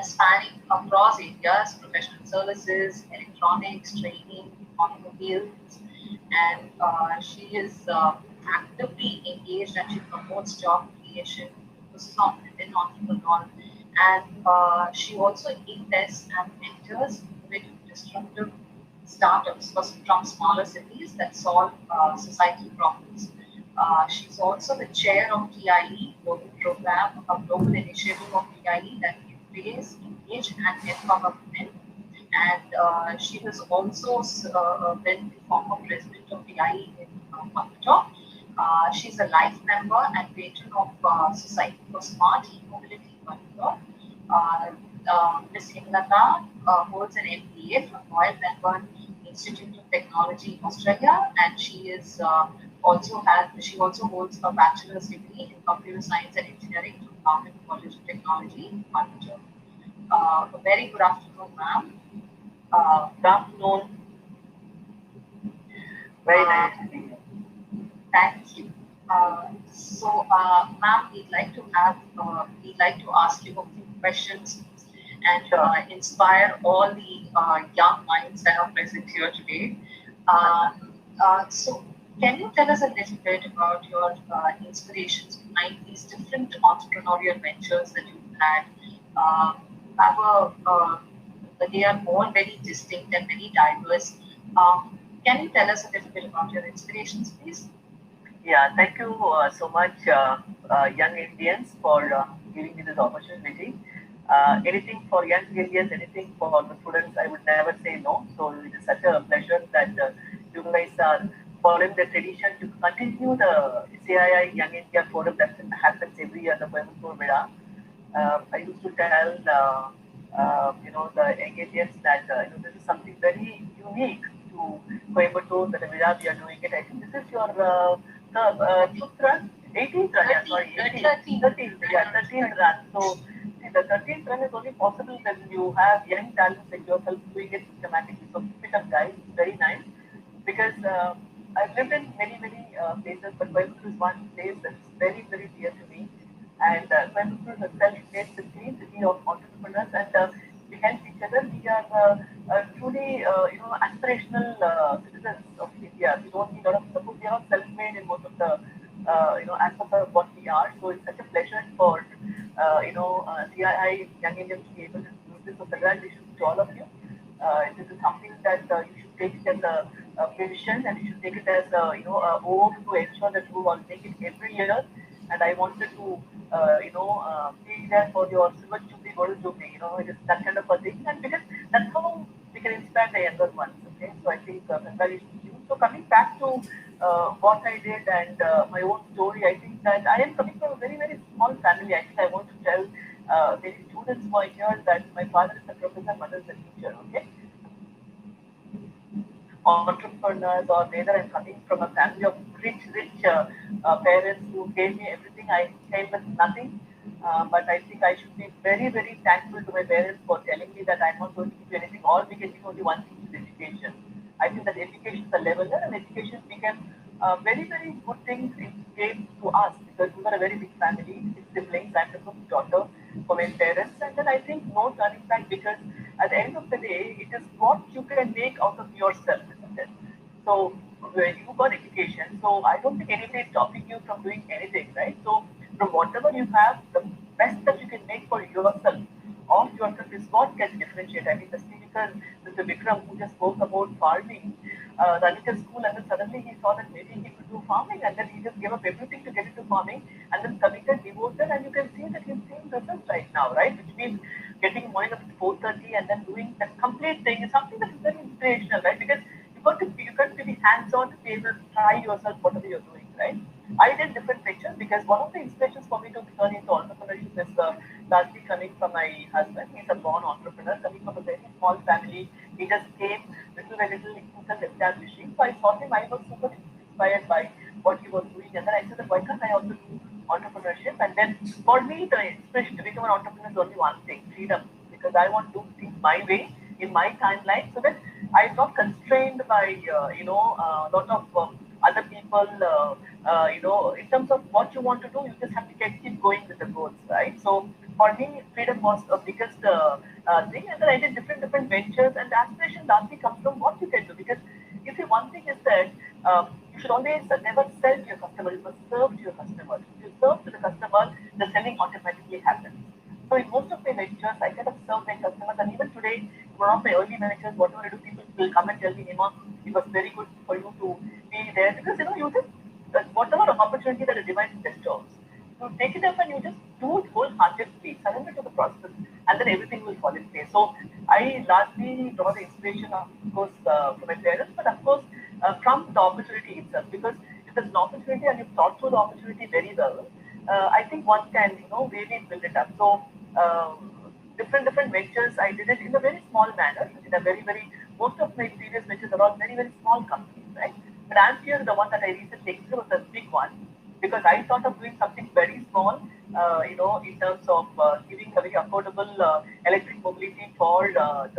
[SPEAKER 2] spanning across areas, professional services, electronics, training, automobiles, and she is actively engaged and she promotes job creation, focuses on women entrepreneurs, and she also invests and mentors innovative disruptive startups from smaller cities that solve societal problems. She's also the chair of TIE Global Program, a global initiative of TIE that embrace, engage, and empower women. And she has also been the former president of TIE in Coimbatore. She's a life member and patron of Society for Smart E-Mobility Coimbatore. Ms. Himlata holds an MBA from Royal Melbourne Institute of Technology in Australia, and she also holds a bachelor's degree in computer science and engineering from Government College of Technology in Coimbatore. A very good afternoon, ma'am.
[SPEAKER 5] Good afternoon. Very nice to be here.
[SPEAKER 2] Thank you. Ma'am, we'd like to ask you a few questions and inspire all the young minds that are present here today. So, can you tell us a little bit about your inspirations behind these different entrepreneurial ventures that you've had? They are all very distinct and very diverse. Can you tell us a little bit about your inspirations, please?
[SPEAKER 5] Yeah, thank you so much, young Indians, for giving me this opportunity. Anything for young Indians, anything for the students, I would never say no. So it is such a pleasure that you guys are following the tradition to continue the CII Young India Forum that happens every year, the Coimbatore Vizha. I used to tell the young Indians that this is something very unique to Coimbatore, that we are doing it. I think this is your fifth run, 18th run, yeah, sorry, 13th run. So see, the 13th run is only possible when you have young talents like yourself doing it systematically. So keep it up, guys. It's very nice because I've lived in many places, but Coimbatore is one place that's very dear to me. And Coimbatore is a self-made city, city of entrepreneurs, and we help each other. We are truly, aspirational citizens of India. We don't need a lot of support. We are all self-made in most of the, aspects of what we are. So it's such a pleasure for, CII Young Indians to be able to do this. So congratulations to all of you. This is something that you should take it as a vision, and you should take it as a oath to ensure that you all make it every year. And I wanted to, be there for your silver jubilee, golden jubilee. It is that kind of a thing, and because that's how we can inspire the younger ones. Okay, so I think congratulations to you. So coming back to what I did and my own story, I think that I am coming from a very small family. I think I want to tell the students who are here that my father is a professor, mother is a teacher. Okay, entrepreneurs, or whether I'm coming from a family of rich parents who gave me everything. I came with nothing. But I think I should be very thankful to my parents for telling me that I'm not going to give you anything. All we can give only one thing is education. I think that education is a leveler, and education became very good things it gave to us because we were a very big family, six siblings. I'm the fifth daughter for my parents, and then I think no turning back because at the end of the day, it is yourself, isn't it? So when you got education, so I don't think anybody is stopping you from doing anything, right? So from whatever you have, the best that you can make for yourself, of yourself is what can differentiate. I mean, the speaker, Mr. Vikram, who just spoke about farming, running a school, and then suddenly he saw that maybe he could do farming, and then he just gave up everything to get into farming, and then committed, devoted, and you can see that he's seeing results right now, right? Which means getting morning up at 4:30 and then doing that complete thing is something that is very inspirational, right? Because you got to be hands-on to be able to try yourself whatever you're doing, right? I did different ventures because one of the inspirations for me to turn into entrepreneurship is largely coming from my husband. He's a born entrepreneur, coming from a very small family. He just came little by little himself establishing. So I saw him. I was super inspired by what he was doing, and then I said, that why can't I also do entrepreneurship? And then for me, the inspiration to become an entrepreneur is only one thing: freedom. Because I want to do things my way in my timeline, so that I'm not constrained by a lot of other people. In terms of what you want to do, you just have to keep going with the goals, right? So for me, freedom was the biggest thing, and then I did different ventures, and the aspiration largely comes from what you can do. Because you see, one thing is that you should always never sell to your customer. You must serve to your customer. If you serve to the customer, the selling automatically happens. So in most of my ventures, I kind of serve my customers, and even today, one of my early ventures, whatever I do, people will come and tell me, Hema, it was very good for you to be there, because you just whatever opportunity that a divine bestows, you take it up and you just do it wholeheartedly, surrender to the process, and then everything will fall in place. So I largely draw the inspiration, of course, from my parents, but of course from the opportunity itself, because if there's an opportunity and you've thought through the opportunity very well, I think one can, really build it up. So different ventures, I did it in a very small manner, in a very most of my previous ventures are all very small companies, right? But Ampere, the one that I recently exited, was a big one because I thought of doing something very small, in terms of giving a very affordable electric mobility for the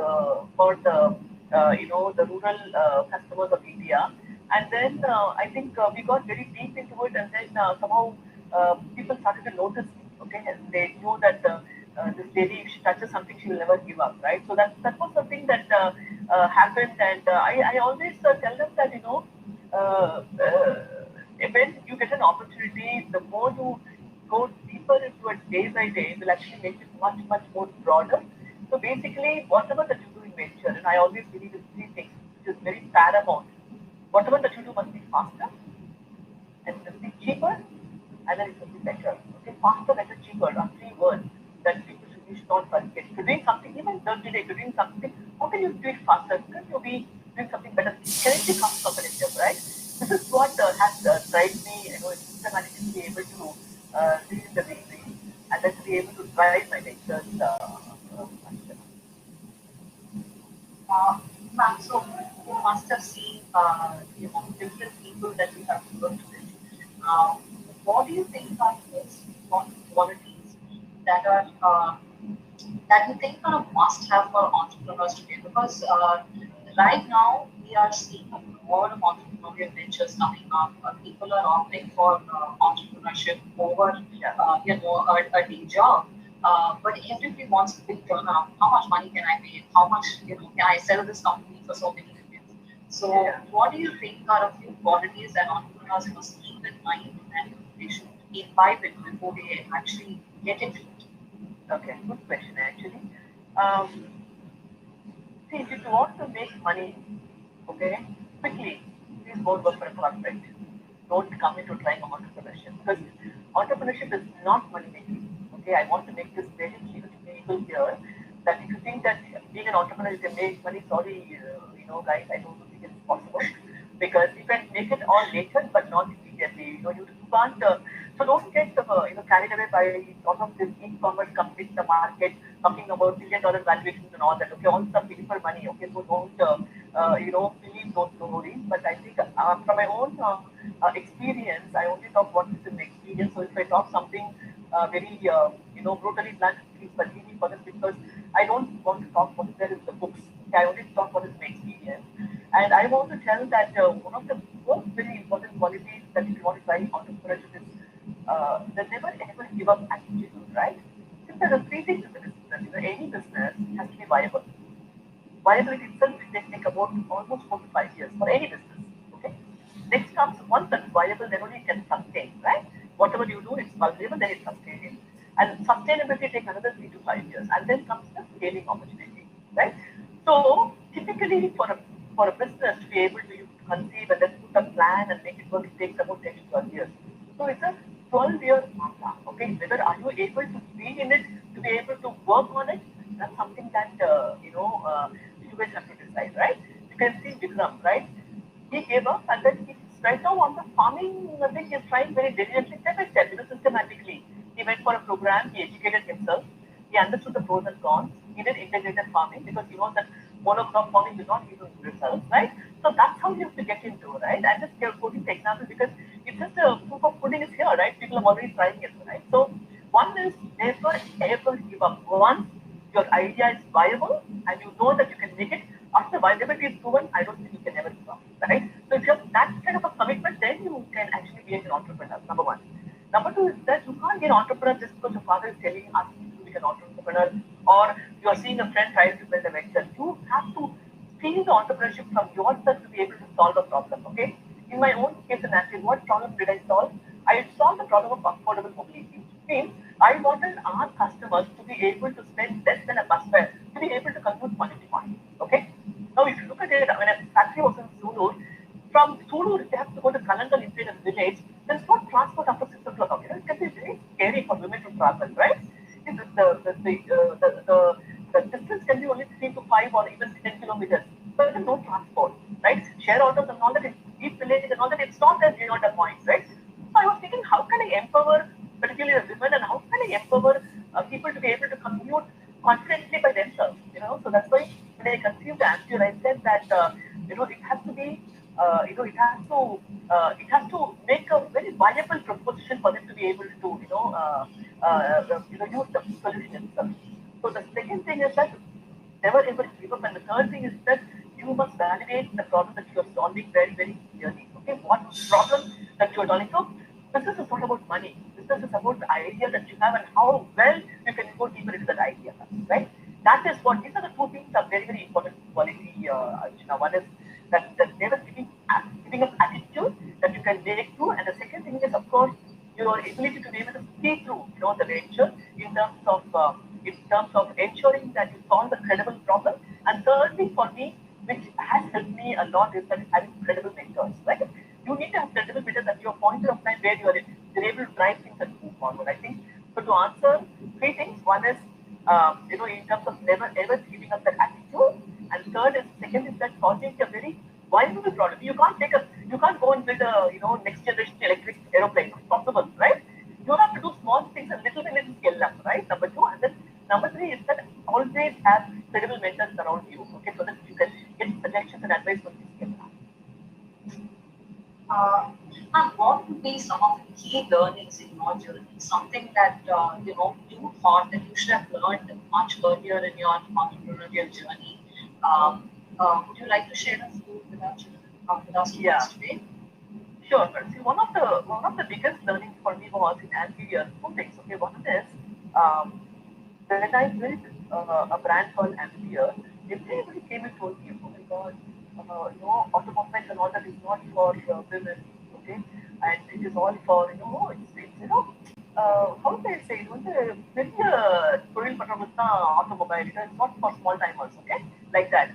[SPEAKER 5] rural customers of India. And then I think we got very deep into it, and then somehow people started to notice me. Okay, and they knew that this lady, if she touches something, she will never give up, right? So that was something that happened, and I always tell them that uh, uh, when you get an opportunity, the more you go deeper into it day by day, will actually make it much more broader. So basically, whatever that you do in venture, and I always believe in three things, which is very paramount. Whatever that you do must be faster, and it must be cheaper, and then it must be better. Okay, faster, better, cheaper are three words that people should not forget. If you're doing something, even 30 days, if you're doing something, how can you do it faster? How can you be doing something better? Can it become competitive, right? This is what has driven me, systematically be able to see the victory, and then to be able to drive my ventures.
[SPEAKER 2] Uh, Ma'am, so you must have seen, different people that you have worked with. Uh, what do you think are the most important qualities that are that you think are a must-have for entrepreneurs today? Because right now we are seeing a lot of entrepreneurial ventures coming up. People are opting for entrepreneurship over, a day job. But everybody wants a big turnaround. How much money can I make? How much, can I sell this company for so many millions? So,
[SPEAKER 5] Yeah.
[SPEAKER 2] what do you think are a few qualities that entrepreneurs must keep in mind and they should imbibe it before they actually get into it?
[SPEAKER 5] Okay, good question actually. Um, See, if you want to make money, okay, quickly, please don't work for a corporate. Don't come into trying entrepreneurship because entrepreneurship is not money making. Okay, I want to make this very clear to people here that if you think that being an entrepreneur you can make money, sorry, guys, I don't think it's possible because you can make it all later but not immediately. You can't. So don't get carried away by all of these e-commerce companies in the market talking about billion-dollar valuations and all that. Okay, all some for money. Okay, so don't believe those stories. But I think from my own experience, I only talk what is in my experience. So if I talk something very brutally blunt, please forgive me for this because I don't want to talk what is there in the books. Okay, I only talk what is my experience. And I want to tell that one of the most very important qualities that if you want to try entrepreneurship is the never ever give up attitude, right? Since there are three things in the business, any business has to be viable. viability itself will take about almost 4 to 5 years for any business. Okay. Next comes once that's viable, then only it can sustain, right? Whatever you do, it's vulnerable, then it's sustainable. And sustainability takes another 3 to 5 years, and then comes the scaling opportunity, right? So typically for a business to be able to conceive and then put a plan and make it work, it takes about 10 to 12 years. So it's a 12-year marathon. Okay, whether are you able to be in it, to be able to work on it, that's something that you guys have to decide, right? You can see Vikram, right? He gave up and then he's right now on the farming thing. He's trying very diligently, step by step, systematically. He went for a program, he educated himself, he understood the pros and cons, he did integrated farming because he knows that monocrop farming will not give him results, right? So that's how you have to get into, right? I'm just quoting the example because it's just a proof of pudding is here, right? People are already trying it, right? So one is never ever give up. Once your idea is viable and you know that you can make it, after viability is proven, I don't think you can ever give up, right? So if you have that kind of a commitment, then you can actually be an entrepreneur, number one. Number two is that you can't be an entrepreneur just because your father is telling us to be an entrepreneur or you are seeing a friend trying to build a venture. You have to feel the entrepreneurship from yourself to be able to solve a problem, okay? In my own case and actually, what problem did I solve? I solved the problem of affordable mobility. Means I wanted our customers to be able to spend less than a bus fare to be able to consume quality money. Okay? Now, if you look at it, when a factory was in Sulur, from Sulur, they have to go to Kalangal into the village. There's no transport after 6 o'clock. You know, it can be very scary for women to travel, right? The distance can be only 3 to 5 or even 10 kilometers, but there's no transport, right? Share autos and all that, each village and all that, it's not there beyond a point, right? So I was thinking, how can I empower, particularly the women, and how can I empower people to be able to commute confidently by themselves? You know, so that's why when I conceived the Amture, I said that it has to be, it has to make a very viable proposition for them to be able to, use the solution itself. So the second thing is that never ever give up. And the third thing is that you must validate the problem that you're solving very, very clearly. Okay, what problem that you're solving. So business is not about money. Business is about the idea that you have and how well you can go deeper into that idea. Right? That is what these are the two things are very, very important quality. Archana. One is that never giving up attitude that you can make through, and the second thing is of course your ability to be able to see through, the venture in terms of ensuring that you solve the credible problem. And thirdly, for me, which has helped me a lot, is that having credible mentors. Right? You need to have credible mentors at your point of time where you're able to drive things and move forward. I think so. To answer three things, one is in terms of never ever giving up that attitude, and second is that solving a very viable problem. You can't go and build a next generation electric aeroplane. It's possible, right? You have to do small things and little by little scale up, right? Number two, and then number three is that always have credible mentors around you, okay, so that you can get suggestions and advice from these scale up.
[SPEAKER 2] And what would be some of the key learnings in your journey? Something that you thought that you should have learned much earlier in your entrepreneurial journey. Would you like to share a few with us today?
[SPEAKER 5] Sure. See, one of the biggest learnings for me was in Amphibious, two things. Okay, one is when I built a brand called Amphibious, everybody came and told me, oh my God, automobiles and all that is not for women, okay, and it is all for how do I say it? பெரிய தொழில் பண்றவங்களுக்கு தான் automobile. It is not for small timers, okay, like that.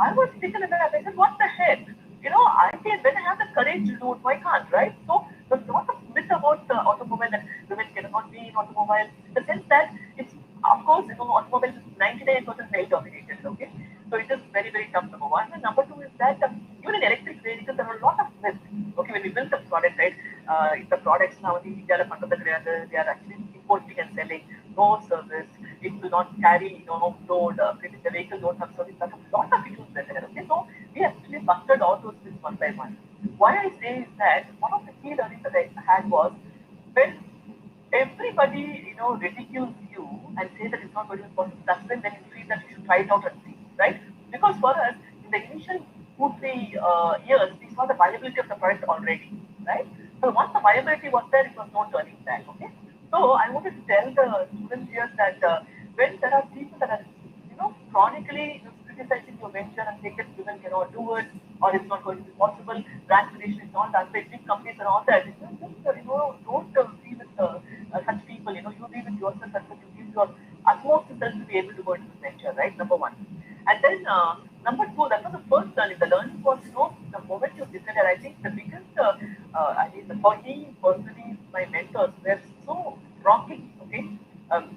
[SPEAKER 5] I was taken aback. I said, what the heck? When I have the courage to do it, why can't, right? So there's a lot of myth about the automobile that women cannot be in automobile. In the sense that it's, of course, automobile is 99% male dominated, okay? So it is very, very tough, number one. And number two is that even in electric vehicles, there are a lot of myths. Okay, when we build the product, right? If the products now in India they are actually importing and selling, no service, it will not carry, load, the vehicle don't have service. There's a lot of issues there, okay? So we actually busted all those things one by one. Why I say is that one of the key learnings that I had was when everybody, ridicules you and say that it's not going to be possible, that's when then you feel that you should try it out and see, right? Because for us, in the initial 2-3 years, we saw the viability of the product already, right? So once the viability was there, it was no turning back, okay? So I wanted to tell the students here that when there are people that are, chronically criticizing your or it's not going to be possible. Brand creation is not done by big companies and all that. Don't be with such people. You be with yourself and you give your utmost self to be able to go into this venture, right? Number one. And then number two, that was the first learning. The learning was, the moment you decided, I think the biggest, for me personally, my mentors were so rocking, okay?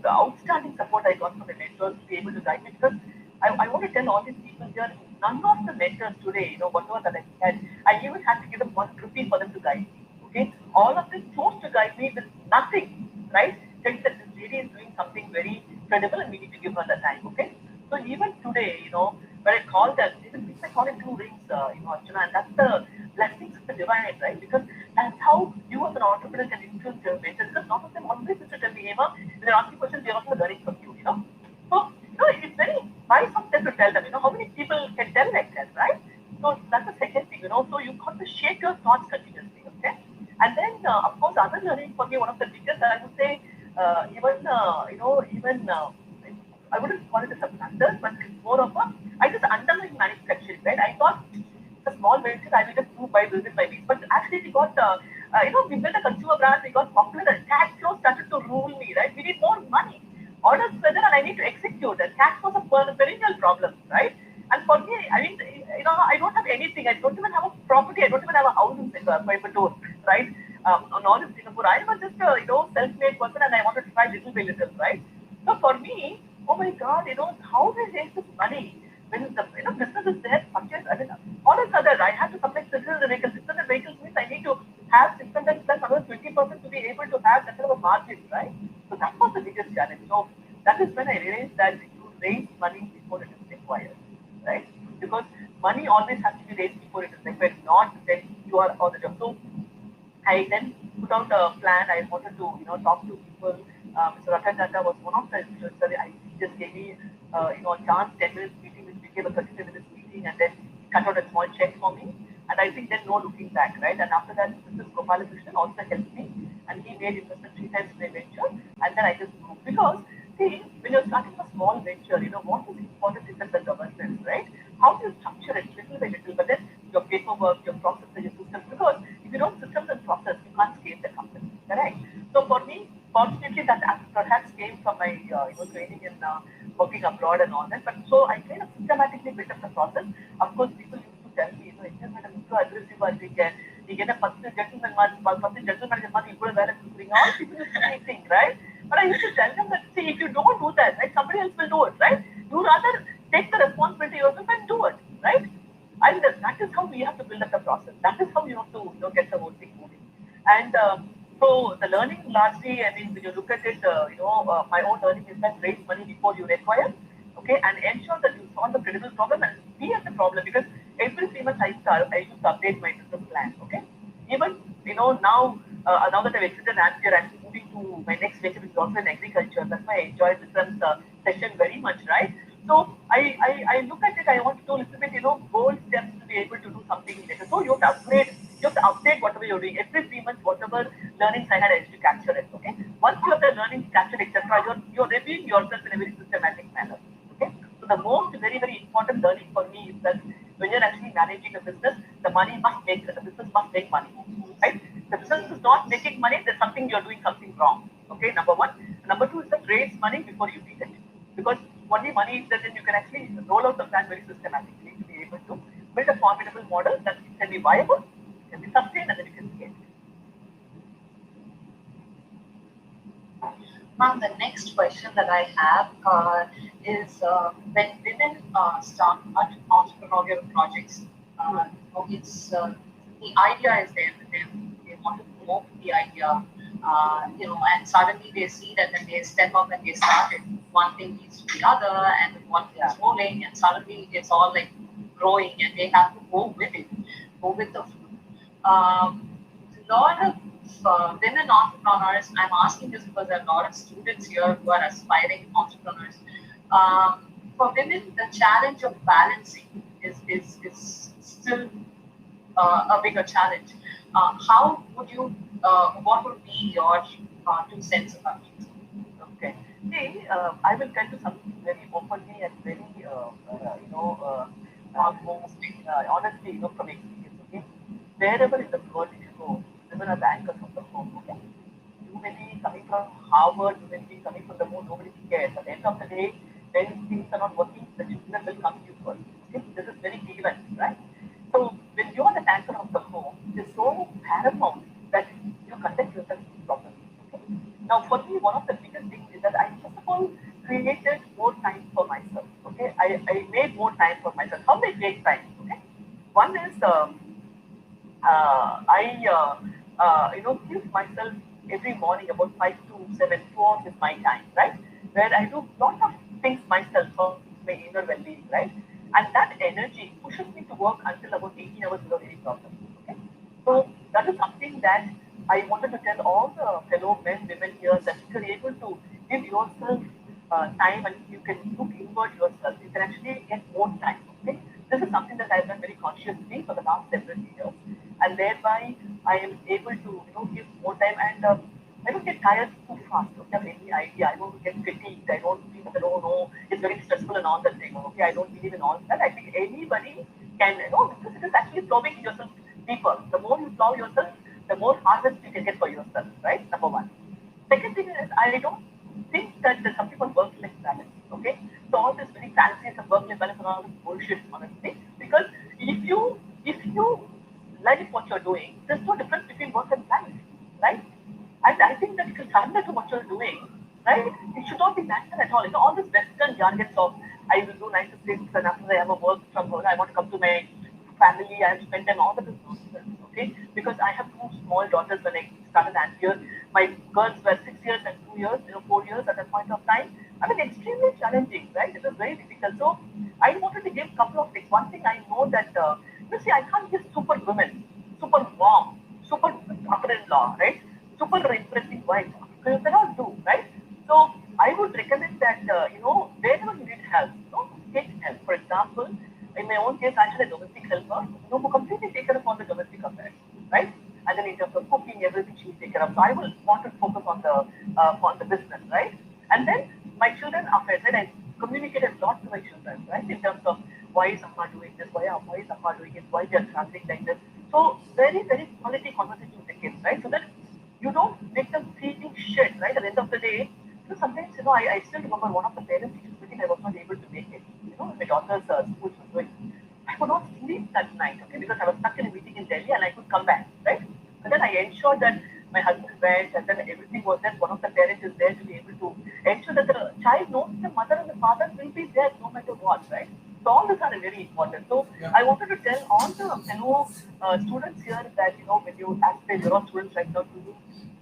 [SPEAKER 5] The outstanding support I got from the mentors to be able to guide me because I want to tell all these people here, none of the mentors today, whatever that I had, I even had to give them 1 rupee for them to guide me, okay? All of them chose to guide me with nothing, right? Think that this lady is doing something very credible and we need to give her the time, okay? So even today, when I call them, even if I call it 2 rings, Archana, and that's the blessings of the divine, right? Because that's how you as an entrepreneur can influence your mentors. Because none of them always used to tell me, Emma, when they're asking questions, they're also learning from you. So, it's very wise of them to tell them, how many people can tell like that, right? So that's the second thing, So you got to shake your thoughts continuously, okay? And then, of course, other learning for me, one of the biggest, I would say, even I wouldn't call it as a blunder, but it's more of a, I just underlying manufacturing, right? I thought it's a small venture, I will just do by business by week. But actually, we got, we built a consumer brand, we got popular, and cash flow started to rule me, right? We need more money. Orders whether and I need to execute, and cash was a perennial problem, right? And for me, I mean, I don't have anything. I don't even have a property. I don't even have a house in Coimbatore, right? Nor in Singapore. I was just a, self-made person and I wanted to try little by little, right? So for me, oh my God, how do I raise this money? When the business is there, purchase, I mean, all of a sudden, I have to supply 600 vehicles. 600 vehicles means I need to have 600 plus another 20% to be able to have that kind of a margin, right? So that was the biggest challenge. So that is when I realized that you raise money before it is required, right? Because money always has to be raised before it is required, not then you are on the job. So I then put out a plan. I wanted to, talk to people. Mr. Ratan Tata was one of the influencers. He just gave me, a chance, 10 minutes meeting, which became a 35 minutes meeting, and then he cut out a small check for me. And I think then no looking back, right? And after that, Mrs. Gopalakrishnan also helped me, and he made investment 3 times in my venture, and then I just moved. Because, see, when you're starting a small venture, what is important is the governance, right? How do you structure it little by little, but then your paperwork, your processes, your systems, because if you don't systems and process, you can't scale the company, correct? So for me, fortunately, that perhaps came from my training in working abroad and all that. But so I kind of systematically built up the process. Of course, people used to tell me, Indian madam is so aggressive. I think you get a first gentleman month, you put a balance doing all people used to think, right? But I used to tell them that see, if you don't do that, right, somebody else will do it, right? You rather take the responsibility yourself and do it, right? And that is how we have to build up the process. That is how you have to get the whole thing moving. And so the learning largely, I mean, when you look at it, my own learning is that raise money before you require, okay, and ensure that you solve the critical problem and be at the problem because every 3 months I used to update my business plan, okay. Even now that I've exited Ampere, I'm moving to my next venture, which is also in agriculture. That's why I enjoyed Vikram's session very much, right? So I look at it, I want to do a little bit, bold steps to be able to do something better. So you have to update whatever you're doing. Every 3 months, whatever learnings I had, I used to capture it. Okay. Once you have the learnings captured, etc., you're reviewing yourself in a very systematic manner. Okay. So the most very, very important learning for me is that when you're actually managing a business, the business must make money. Right? The business is not making money, there's something you're doing something wrong. Okay, number one. Number two is that raise money before you need it. Because only money is there, then you can actually roll out the plan very systematically to be able to build a formidable model that can be viable, can be sustained, and then you can scale.
[SPEAKER 2] Ma'am, the next question that I have is when women start entrepreneurial projects, it's the idea is there with them. They want to promote the idea, and suddenly they see that when they step up and they start it, one thing leads to the other, and one thing is rolling, and suddenly it's all like growing, and they have to go with it, go with the flow. A lot of women entrepreneurs, I'm asking this because there are a lot of students here who are aspiring entrepreneurs. For women, the challenge of balancing is still a bigger challenge. How would you, what would be your 2 cents about it?
[SPEAKER 5] Okay. See, I will tell you something very openly and very, most honestly, from experience, okay? Wherever in the world you go, women are the anchors of the home, okay? You may be coming from Harvard, you may be coming from the moon, nobody cares. At the end of the day, when things are not working, the children will come to you first. Okay? This is very given, right? So when you are the anchor of the home, it is so paramount that you conduct yourself properly. Okay? Now, for me, one of the biggest things is that I first of all created more time for myself. Okay, I made more time for myself. How do I make time? Okay, one is I give myself every morning about 5 to 7 2 hours is my time, right? Where I do lot of things myself for my inner well-being, right? And that energy pushes me to work until about 18 hours without any problem. Okay, so that is something that I wanted to tell all the fellow men, women here that if you're able to give yourself time and you can look inward yourself, you can actually get more time. Okay, this is something that I've done very consciously for the last several years, and thereby I am able to give more time and I don't get tired too fast. Okay, have any idea? I don't get fatigued. I don't feel that oh no, it's very stressful and all that thing. Okay, I don't believe in all that. I think anybody can because it is actually plowing yourself deeper. The more you plow yourself, the more harvest you can get for yourself. Right? Number one. Second thing is I don't think that there's something called work-life balance. Okay, so all this very fancy some work-life balance and all this bullshit, honestly. Because if you like what you're doing, there's no difference between work and life, right? And I think that if you surrender to what you're doing, right, it should not be matter at all. All this Western jargons of I will do 9 to 6 and after I have a work from home, I want to come to my family, I have to spend time, all that is nonsense, okay? Because I have two small daughters when I started Ampere. My girls were 6 years and 2 years, 4 years at that point of time. I mean, extremely challenging, right? It was very difficult. So I wanted to give a couple of things. One thing I know that, I can't give super women, super mom, super daughter-in-law, right? Super impressive wife. You cannot do, right? So I would recommend that, wherever you need help, take help. For example, in my own case, I had a domestic helper, who completely take care of all the domestic affairs, right? And then in terms of cooking, everything she will take care of. So I will want to focus on the business, right? And then my children, after I said, I communicated a lot to my children, right? In terms of why is Amma doing this, why is Amma doing it, why they are traveling like this. So very, very quality conversation with the kids, right? So that you don't make them feeling shit, right? At the end of the day, sometimes, I still remember one of the parents teachers meeting, I was not able to make it. My daughter's school was going. I could not sleep that night, okay, because I was stuck in a meeting in Delhi and I could come back, right? But then I ensured that my husband went and then everything was there. One of the parents is there to be able to ensure that the child knows the mother and the father will be there no matter what, right? So all these are very important. So I wanted to tell all the fellow students here that, when you aspire, you're all students right now, you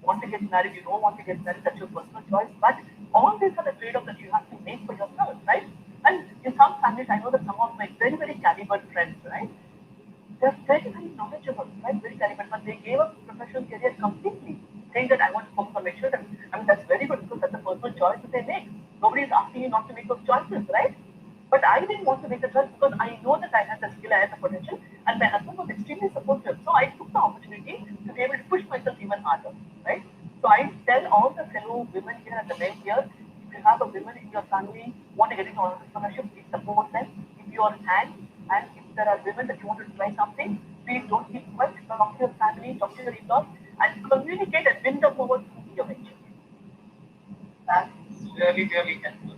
[SPEAKER 5] want to get married, you don't want to get married, that's your personal choice. But all these are the trade-offs that you have to make for yourself, right? And in some families, I know that some of my very, very caliber friends, right? They're very, very knowledgeable, right? Very caliber, but they gave up professional career completely, saying that I want to focus on my children. I mean, that's very good because that's a personal choice that they make. Nobody is asking you not to make those choices, right? But I didn't want to make the choice because I know that I had the skill, I had the potential, and my husband was extremely supportive. So I took the opportunity to be able to push myself even harder, right? So I tell all the fellow women here and the men here, if you have a woman in your family, want to get into entrepreneurship, please support them. Give your hand, and if there are women that you want to try something, please don't keep quiet. Talk to your family, talk to your in-laws, and communicate and win them over through your venture.
[SPEAKER 2] That's really, really helpful.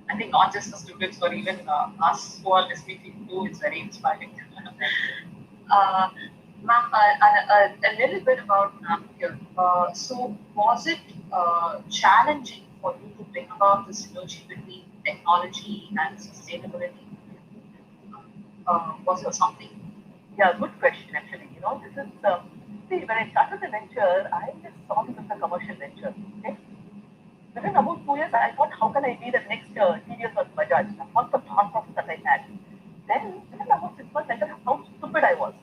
[SPEAKER 2] I think not just the students, but even us who are listening to you, it's very inspiring. uh, Ma'am, a little bit about here. So, was it challenging for you to bring about the synergy between technology and sustainability? Was it something?
[SPEAKER 5] Yeah, good question actually. This is see when I started the venture, I just saw this as a commercial venture. Okay, within about 2 years, I thought, how can I be the next TVS or Bajaj? What's the thought process that I had? Then within about 6 months, I realized how stupid I was.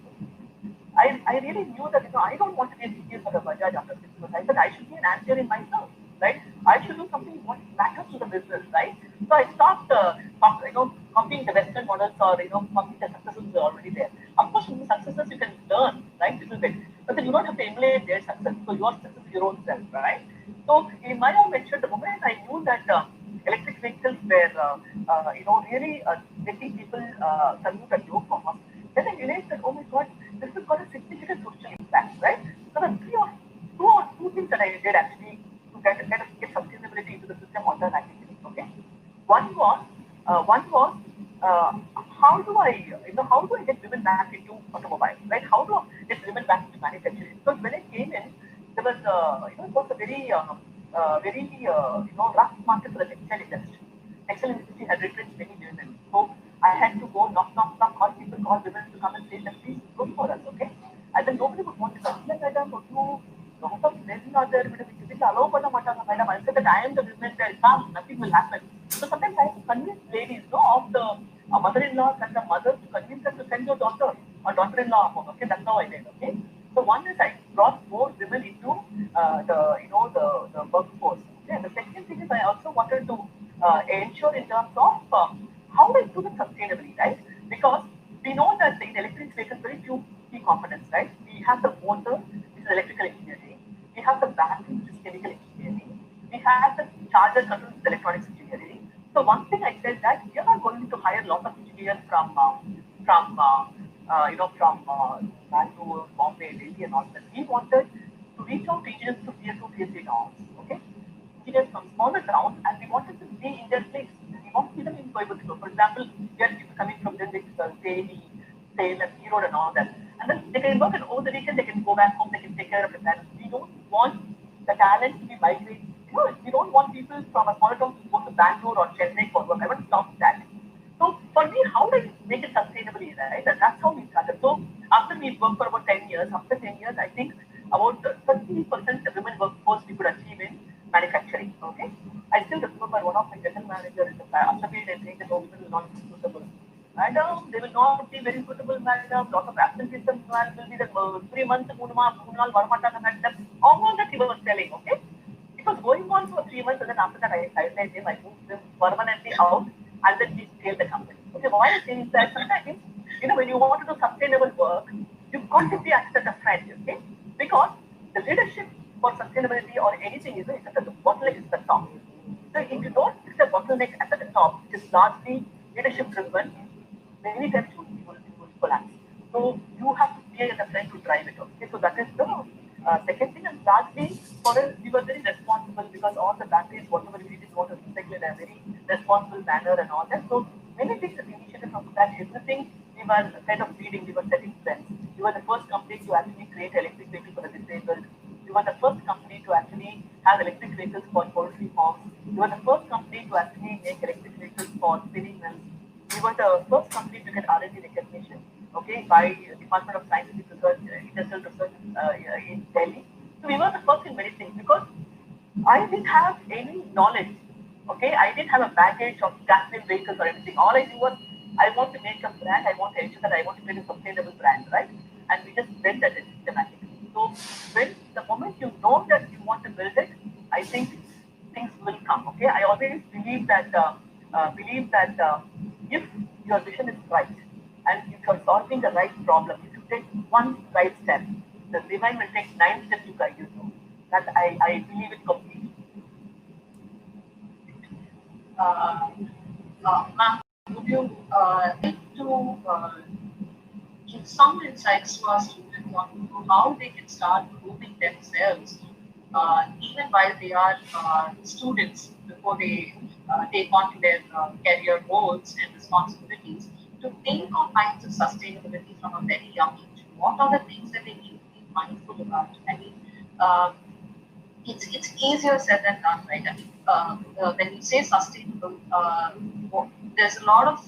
[SPEAKER 5] I really knew that I don't want to be a CTS or a Bajaj after 6 months. I said I should be an actor in myself, right? I should do something what matters to the business, right? So I stopped, copying the Western models or copying the successes that are already there. Of course, from the successes you can learn, right, little bit, but then you don't have to emulate their success. So your success is your own self, right? So in my own venture, the moment I knew that electric vehicles were, really letting people salute and low for us. Then I realized that, oh my God, this has got a significant social impact, right? So the two things that I did actually to get sustainability into the system automatically. Okay, one was uh, how do I get women back into automobile, right? How do I get women back into manufacturing? Because when I came in, there was it was a very rough market for the textile industry. Textile industry had retrenched many women, so I had to go knock, call women to come and say that please look for us, okay? And then nobody would want to come. Like, madam, you lot of men are there, we will allow for the madam. I said that I am the women there, come, nothing will happen. So sometimes I have to convince ladies, no, of the mother-in-law and the mothers to convince them to send your daughter or daughter-in-law home. Okay, that's how I did. Okay, so one is I brought more women into the workforce. Okay, and the second thing is I also wanted to ensure in terms of how do I do it sustainably, right? Because we know that in electric vehicles very few key components, right? We have the motor, which is electrical engineering. We have the battery, which is chemical engineering. We have the charger control, which is electronics engineering. So one thing I said that we are not going to hire lots of engineers from Bangalore, Bombay, Delhi, and all that. We wanted to reach out to engineers to tier 2, tier 3 towns. Okay, engineers from smaller towns, and we wanted to be in their place. We want to see them in Coimbatore. For example, we have people coming from Delhi, Delhi, Salem, Erode, and all that. And then they can work, and over the weekend they can go back home. They can take care of the parents. We don't want the talent to be migrated. We don't want people from a smaller town to go to Bangalore or Chennai for work. I want to stop that. So for me, how do I make it sustainably, right? And that's how we started. So after we worked for about 10 years, after 10 years, I think about 30% of women workforce we could achieve in manufacturing. Okay. I still remember one of my general managers in the associate and saying that oh, women will not be suitable. Madam, they will not be very suitable, madam. Lot of absenteeism will be the 3 months, 3 naal, varamataanga, madam. All that he was telling, okay? It was going on for 3 months, and then after that, I sidelined him. I moved him permanently out, and then he scaled the company. Okay, why I say is that sometimes, when you want to do sustainable work, you've got to be acted as a friend, okay? Because the leadership for sustainability or anything is at the bottleneck is the top. So if you don't fix the bottleneck at the top, which is largely leadership driven, many times you will collapse. So you have to be a friend to drive it. Okay, so that is the second thing. And lastly, for us, we were very responsible because all the batteries, whatever we did, want to recycle in a very responsible manner and all that. So many things, the initiative from that, everything we were kind of leading, we were setting trends. We were the first company to actually create electric vehicles for the disabled. We were the first company to actually have electric vehicles for poultry farms. We were the first company to actually make electric vehicles for spinning mills. We were the first company to get R&D recognition, okay, by Department of Scientific Research, Industrial Research in Delhi. So we were the first in many things because I didn't have any knowledge, okay. I didn't have a baggage of gasoline vehicles or anything. All I knew was I want to make a brand. I want to ensure that I want to create a sustainable brand, right? And we just built that systematically. So when the moment you know that you want to build it, I think things will come. Okay, I always believe that if your vision is right and if you're solving the right problem, if you take one right step, the divine will take 9 steps to guide you through. That I believe it completely.
[SPEAKER 2] Uh, Ma'am, would you like to give some insights to our students on how they can start grooming themselves even while they are students before they take on to their career goals and responsibilities to think on lines of sustainability from a very young age? What are the things that they need to be mindful about? I mean, uh, it's easier said than done, right? I mean, when you say sustainable, there's a lot of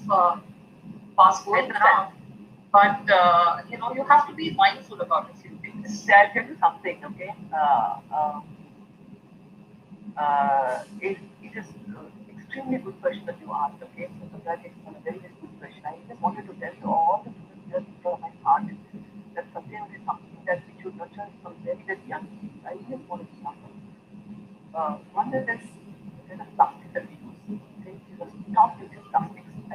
[SPEAKER 2] buzzwords around, but you have to be mindful about a few things.
[SPEAKER 5] I'll tell you something, okay? It is extremely good question that you asked, okay? So that is a very, very good question. I just wanted to tell you all the students just from my heart that sustainability is something that we should nurture from very, very young age. I just want to example. One is the plastic that we use. Okay? We must stop using plastics. I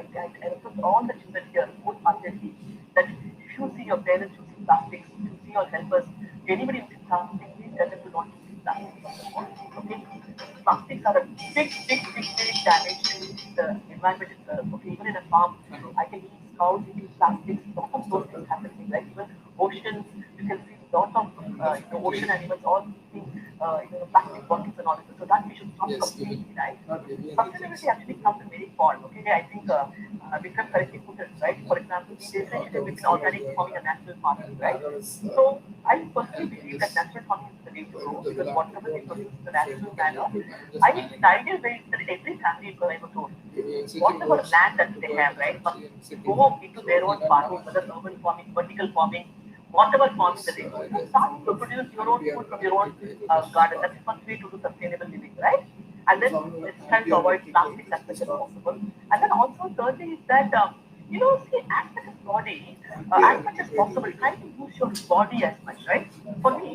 [SPEAKER 5] request all the children here wholeheartedly that if you see your parents using plastics, if you see your helpers, anybody using plastic, please tell them to not use plastics. Okay? Plastics are a big damage to the environment itself. Okay, even in a farm, oceans, you can see lots of ocean animals all eating plastic bottles and all this. So that we should stop completely, right? Sustainability actually comes in many forms. Okay, I think Vikram correctly put it right. For example, we differentiate between organic farming and natural farming, right? So I personally believe that natural farming is the way to go because whatever they produce in the natural manner, I mean, the ideal way is that every family in Coimbatore, whatever land that they have, right, must go into their own farming, whether urban farming, vertical farming, whatever farming that they do, start to produce your own food from your own garden. That's the first way to do sustainable living, right? And then let's try to avoid plastic as much as possible. And then also third thing is that see, as much as body, as much as possible, try to use your body as much, right? For me,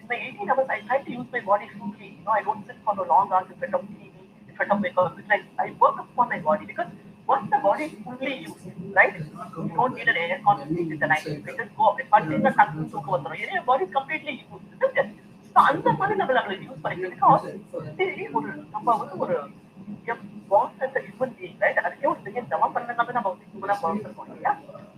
[SPEAKER 5] in my 18 hours, I try to use my body fully. I don't sit for a long hours in front of TV, in front of my computer. Like, I work upon my body because once the body is fully used, right? You don't need an air con seat in the night. You just go up. But in the country, your body is completely used, isn't it? So அந்த மாதிரி நம்மள use பண்ணிக்கணும் because ஒரு நம்ம வந்து ஒரு bond as a human being, right? அதுக்கே ஒரு பெரிய ஜமா பண்ணனால நம்ம வந்து ஹியூமனா பிறந்திருக்கோம் இல்லையா?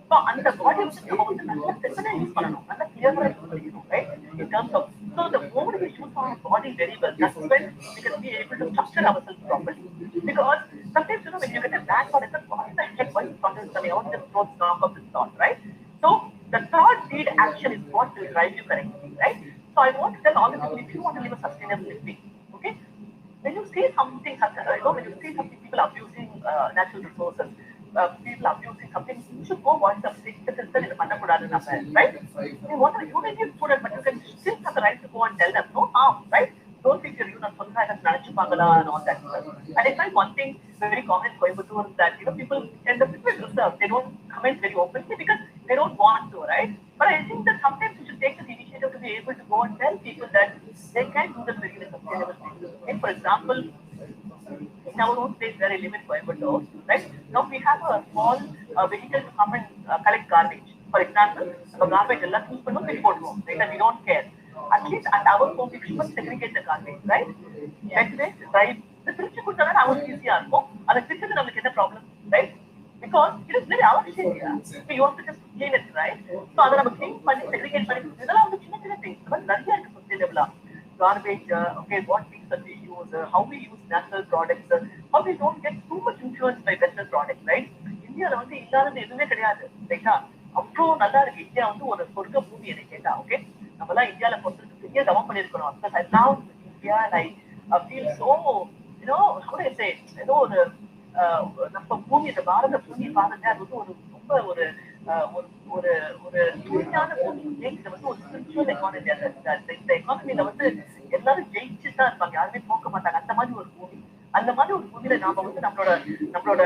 [SPEAKER 5] ஸோ அந்த பாடி வந்து நம்ம வந்து நல்லா செப்பனா யூஸ் பண்ணணும், நல்லா கிளியரா யூஸ் பண்ணிக்கணும், right? In terms of, so the more we use our body very well, that's when we can be able to structure ourselves properly. Because sometimes, when you get a bad thought, it's like, what the heck, why you thought this coming out, just throw knock of this thought, right? So the thought, deed, action is what will drive you correctly, right? So I want to tell all the people, if you want to live a sustainable living, okay, when you see something, when you see something, people abusing natural resources, people abusing something, you should go watch the thing, right? You may give food, but you can still have the right to go and tell them, no harm, right? Don't think you're not and all that stuff. And I find one thing very common in Coimbatore is that people end up with reserve. They don't comment very openly because they don't want to, right? But I think that sometimes you should take this initiative to be able to go and tell people that they can do this very sustainable thing. Okay? For example, in our own place where I live in Coimbatore, right? Now we have a small vehicle to come and collect garbage. For example, a garbage எல்லாம் use பண்ணோம் வெளி போடுவோம், right? And we don't care. At least at our home, we should segregate the garbage, right? Next day, right? The பிரிச்சு கொடுத்தா our easier இருக்கும். அது பிரிச்சது நமக்கு என்ன problem, right? Because it is very our area. So you have to just clean it, right? So அதை நம்ம clean பண்ணி segregate பண்ணி இதெல்லாம் வந்து சின்ன சின்ன things. அது நிறைய இருக்கு sustainable. Garbage, okay, what things that we use, how we use natural products, how we don't get too much influenced by Western products, right? இந்தியாவில் வந்து இல்லாதது எதுவுமே கிடையாது, ரைட்டா? அவ்வளோ நல்லா இருக்கு. இந்தியா வந்து ஒரு சொர்க்க பூமி என்ன கேட்டா, ஓகே, நம்மளாம் இந்தியாவில் பொறுத்து பெரிய தவம் பண்ணியிருக்கணும். Because I love India and I feel so, how do I say, ஏதோ ஒரு நம்ம பூமி, இந்த பாரத பூமி பாருங்க, அது வந்து ஒரு ரொம்ப ஒரு ஒரு ஒரு தூய்மையான பூமி. இது வந்து ஒரு ஸ்பிரிச்சுவல் எக்கானமி. இந்த எக்கானமியில வந்து எல்லாரும் ஜெயிச்சு தான் இருப்பாங்க, யாருமே போக்க மாட்டாங்க. அந்த மாதிரி ஒரு பூமி, அந்த மாதிரி ஒரு பூமியில நாம வந்து நம்மளோட நம்மளோட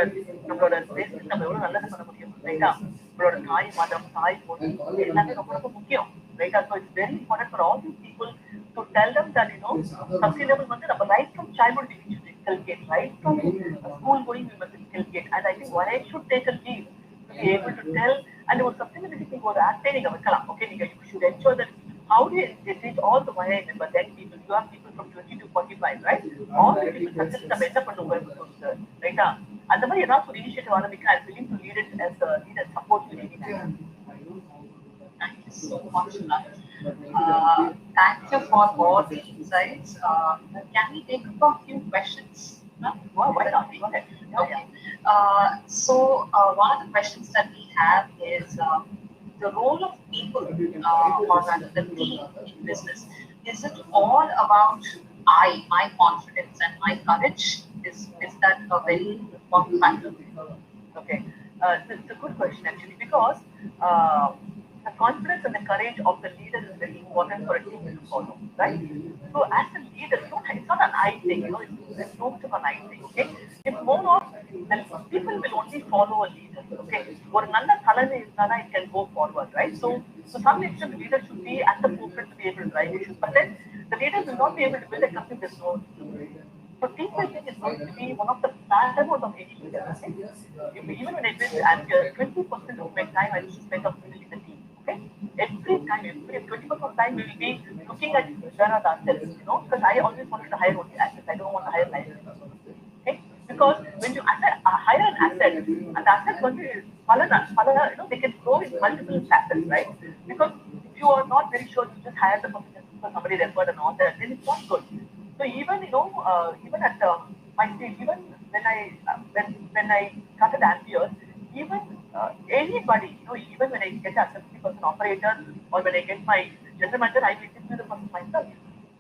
[SPEAKER 5] நம்மளோட தேசத்துக்கு நம்ம எவ்வளவு நல்லது பண்ண முடியும், ரைட்டா? நம்மளோட தாய் மதம், தாய் மொழி எல்லாமே ரொம்ப ரொம்ப முக்கியம், ரைட்டா? So it's very important for all these people to tell them that sustainable வந்து நம்ம right from childhood we should inculcate, right from school going we must inculcate. And I think why I should take a leave to be able to tell, and ஒரு sustainability thing ஒரு ஆக்டே நீங்க வைக்கலாம். Okay, நீங்க you should ensure that how do you reach all the YI members, then people, you have people from 20 to 45, right? All the people success நம்ம என்ன பண்ணுவோம், ரைட்டா? அந்த மாதிரி ஏதாவது ஒரு இனிஷியேட்டிவ் ஆரம்பிக்க I'm willing to lead it as a leader, support you anytime.
[SPEAKER 2] Thank you so much, Nat. Thank you for all the insights. Can we take up a few questions?
[SPEAKER 5] Why not? Go ahead.
[SPEAKER 2] Okay. So one of the questions that we have is the role of people or rather the team in business. Is it all about my confidence and my courage? Is that a very important factor?
[SPEAKER 5] Okay, it's a good question actually, because the confidence and the courage of the leader is very important for a team to follow, right? So as a leader, it's not an I thing, it's not an I thing, okay? It's more of that people will only follow a leader, okay? ஒரு நல்ல தலைமை இருந்தாதான் it can go forward, right? So to some extent, the leader should be at the forefront to be able to drive issues, but then the leader will not be able to build a company with no team. So team building is going to be one of the paramount of any leader. Okay? Even when I build Anchor, 20% of my time I used to spend on building the team. Okay? Every time, 20% of time will be looking at where are the assets, because I always wanted to hire only assets. I don't want to hire liabilities. Okay? Because when you hire an asset, and the asset going to they can grow in multiple facets, right? Because you are not very sure, you just hire the person just because somebody referred and all that, then it's not good. So even even at my stage, even when I started Ampier, even anybody, even when I get a assembly person operator or when I get my general manager, I will interview the person myself.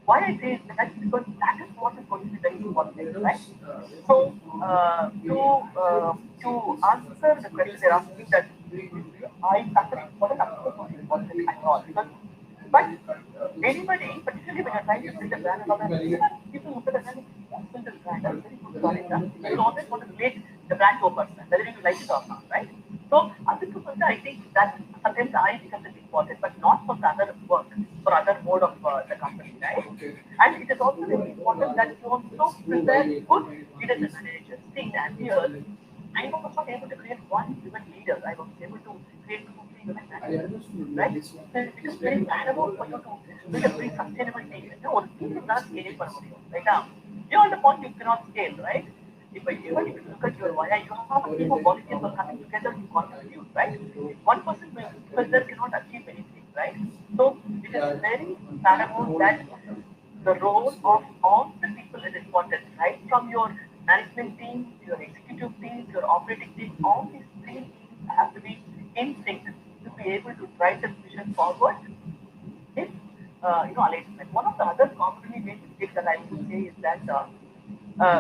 [SPEAKER 5] Why I say that is because that is what is going to be very important, right? So to answer the question they're asking, that I started important, of course not important at all, because but anybody, particularly when you're trying to build a brand and all that, people look at the brand, what's build this brand? That's very good product. You always want to relate the brand to a person, whether you like it or not, right? So, I think that sometimes I become important, but not for the other work, for other mode of the company, right? And it is also very important that you also prepare good leaders and managers. See, that here, I was not able to create one women leader. I was able to create 2, 3 women managers, right? So it is very valuable for you to build a very sustainable team. Or team is not scaling for you, right now. Beyond the point, you cannot scale, right? Even if you look at your why, you have a team of volunteers who are coming together to contribute, right? One person together cannot achieve anything, right? So it is very paramount that the role of all the people is important, right? From your management team, your executive team, your operating team, all these three teams have to be in sync to be able to drive the vision forward in alignment. One of the other commonly made mistakes that I would say is that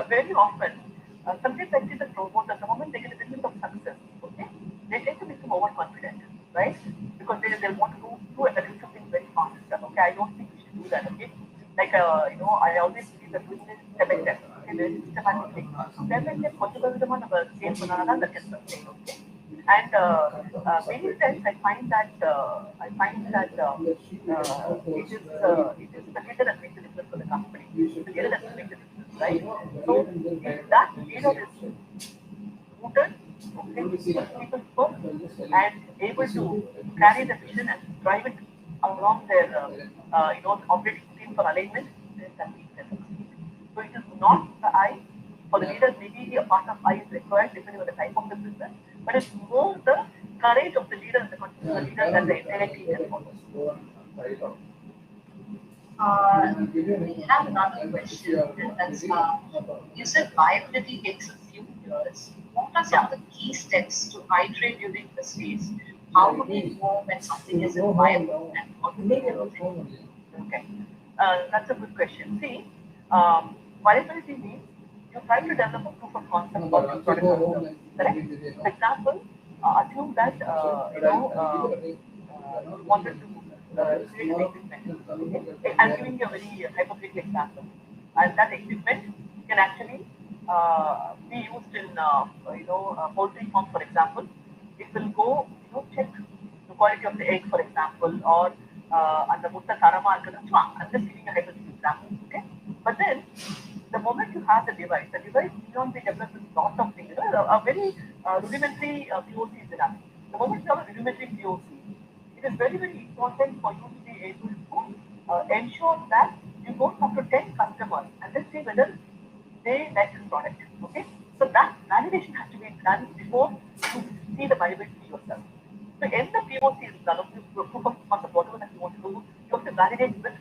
[SPEAKER 5] very often, sometimes I see the promoters, the moment they get a little bit of success, okay, they tend to become overconfident, right? Because they want to do everything very fast. Okay, I don't think we should do that. Okay, like I always see the doing this step by step. Okay, very systematically. Step by step, கொஞ்சம் கொஞ்சமா நம்ம scale பண்ணாதான் that can sustain. Okay. And many times I find that it is the leader that makes the difference for the company. The leader that makes the difference, right? So if that leader is rooted, okay, people first, and able to carry the vision and drive it along their operating team for alignment, then that means they succeed. So it is not the I. For the leaders, maybe a part of I is required depending on the type of the business, but it's more the courage of the leader and the confidence of the leader that the entire team can follow.
[SPEAKER 2] We have another question, and that's you said viability takes a few years. What are some of the key steps to iterate during this phase? How do we know when something is viable and how do we develop it?
[SPEAKER 5] Okay, that's a good question. See, viability means you try to develop a proof of concept for your product or service. Correct? For example, assume that you wanted to create an equipment. Okay? I'm giving you a very hypothetical example, and that equipment can actually be used in poultry farm, for example. It will go check the quality of the egg, for example, or and the mutta tarama. I'm just giving a hypothetical example. Okay, but then the moment you have the device need not be developed with lot of things. A very rudimentary POC is enough. The moment you have a rudimentary POC, it is very, very important for you to be able to ensure that you go talk to 10 customers and then see whether they like this product. Okay? So that validation has to be done before you see the viability yourself. So in the POC is done, proof of concept, whatever that you want to do, you have to validate with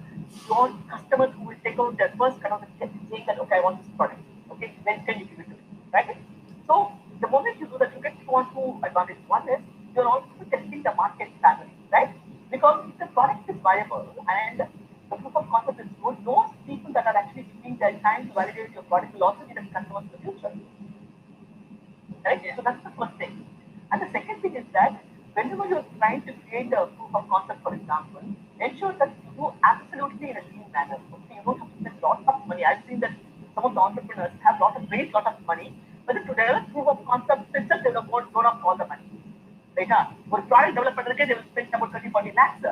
[SPEAKER 5] your customers who will take out their first kind of saying that, okay, I want this product. Okay, then can you give it to me? Right? So the moment you do that, you get one two advantages. One is you're also testing the market family, right? Because if the product is viable and the proof of concept is good, those people that are actually taking their time to validate your product will also be the customers in the future. Right? So that's the first thing. And the second thing is that whenever you're trying to create a proof of concept, for example, ensure that you do absolutely in a lean manner. Okay, you don't have to spend lots of money. I've seen that some of the entrepreneurs have raised lot of money, but to develop proof of concept itself, they will grown up all the money. Right? For product development, they will spend about 30-40 lakhs.